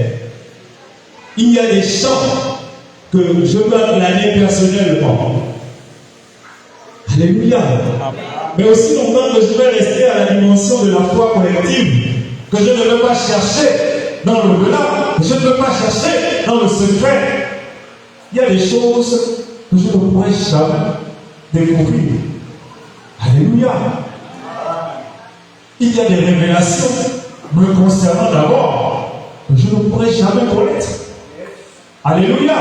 il y a des chants que je dois glaner personnellement. Alléluia. Mais aussi longtemps que je vais rester à la dimension de la foi collective, que je ne veux pas chercher dans l'au-delà, que je ne veux pas chercher dans le secret. Il y a des choses que je ne pourrai jamais découvrir. Alléluia. Il y a des révélations me concernant d'abord que je ne pourrai jamais connaître. Alléluia.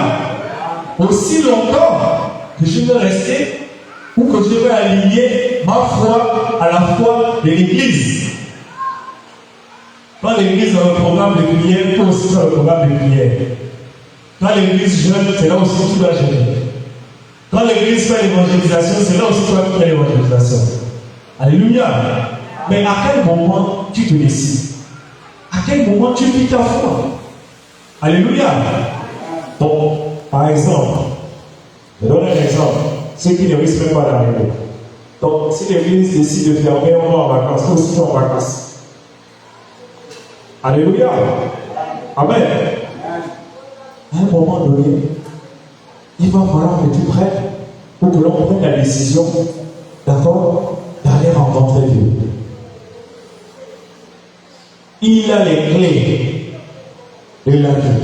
Aussi longtemps que je vais rester ou que je vais aligner ma foi à la foi de l'Église. Quand l'Église a un programme de prière, il faut aussi faire le programme de prière. Quand l'Église jeûne, c'est là aussi que tu dois jeûner. Quand l'Église fait l'évangélisation, c'est là aussi que tu dois faire l'évangélisation. Alléluia. Mais à quel moment tu te décides? À quel moment tu vis ta foi? Alléluia. Donc, par exemple, je donne un exemple. Ceux qui ne risquent même pas d'arriver. Donc, si l'Église décide de fermer, on va en vacances. Nous aussi, en vacances. Alléluia. Amen. À un moment donné, il va falloir que tu prennes, ou que l'on prenne la décision, d'accord, d'aller rencontrer Dieu. Il a les clés de la vie.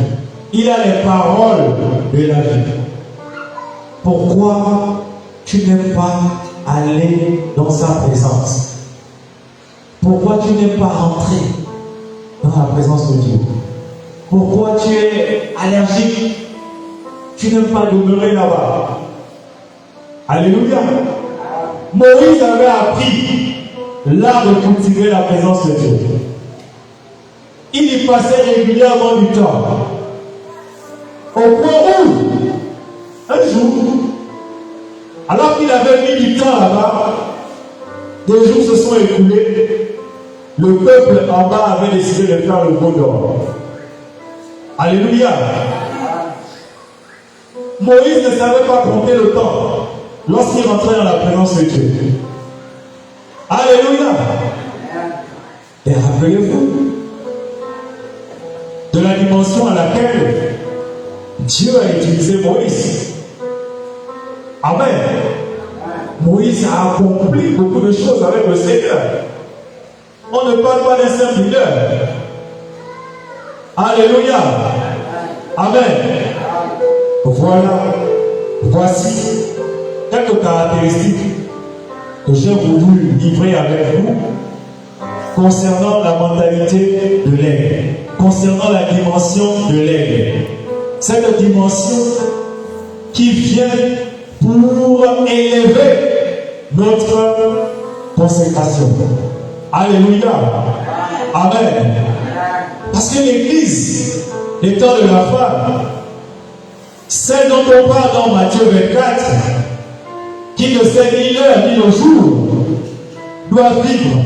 Il a les paroles de la vie. Pourquoi tu n'aimes pas aller dans sa présence? Pourquoi tu n'aimes pas rentrer dans la présence de Dieu? Pourquoi tu es allergique? Tu n'aimes pas demeurer là-bas? Alléluia. Moïse avait appris l'art de cultiver la présence de Dieu. Il y passait régulièrement du temps. Au point où, un jour, alors qu'il avait mis du temps là-bas, des jours se sont écoulés, le peuple en bas avait décidé de faire le veau d'or. Alléluia. Moïse ne savait pas compter le temps lorsqu'il rentrait dans la présence de Dieu. Alléluia. Et rappelez-vous de la dimension à laquelle Dieu a utilisé Moïse. Amen. Moïse a accompli beaucoup de choses avec le Seigneur. On ne parle pas d'un simple leader. Alléluia. Amen. Voilà. Voici quelques caractéristiques que j'ai voulu livrer avec vous concernant la mentalité de l'aigle, concernant la dimension de l'aigle. Cette dimension qui vient pour élever notre consécration. Alléluia. Amen. Parce que l'Église, étant de la femme, celle dont on parle dans Matthieu 24, qui ne sait ni l'heure ni le jour, doit vivre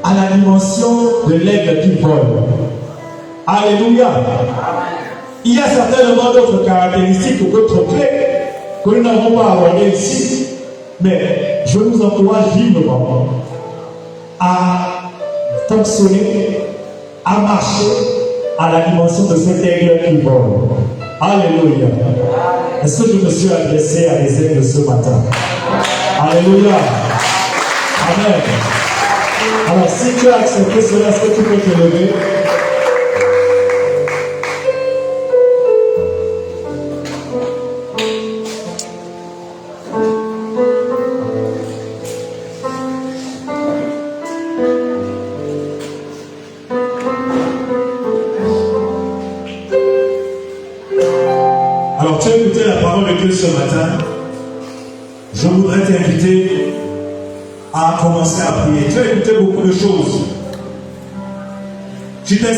à la dimension de l'aigle qui vole. Alléluia. Il y a certainement d'autres caractéristiques ou d'autres clés que nous n'avons pas abordées ici, mais je vous encourage vivement à fonctionner, à marcher à la dimension de cet aigle qui vole. Alléluia. Est-ce que je me suis adressé à des aigles ce matin? Alléluia. Amen. Alors, si tu as accepté cela, est-ce que tu peux te lever? Alors, tu as écouté la parole de Dieu ce matin. Je voudrais t'inviter à commencer à prier. Tu as écouté beaucoup de choses. Tu t'es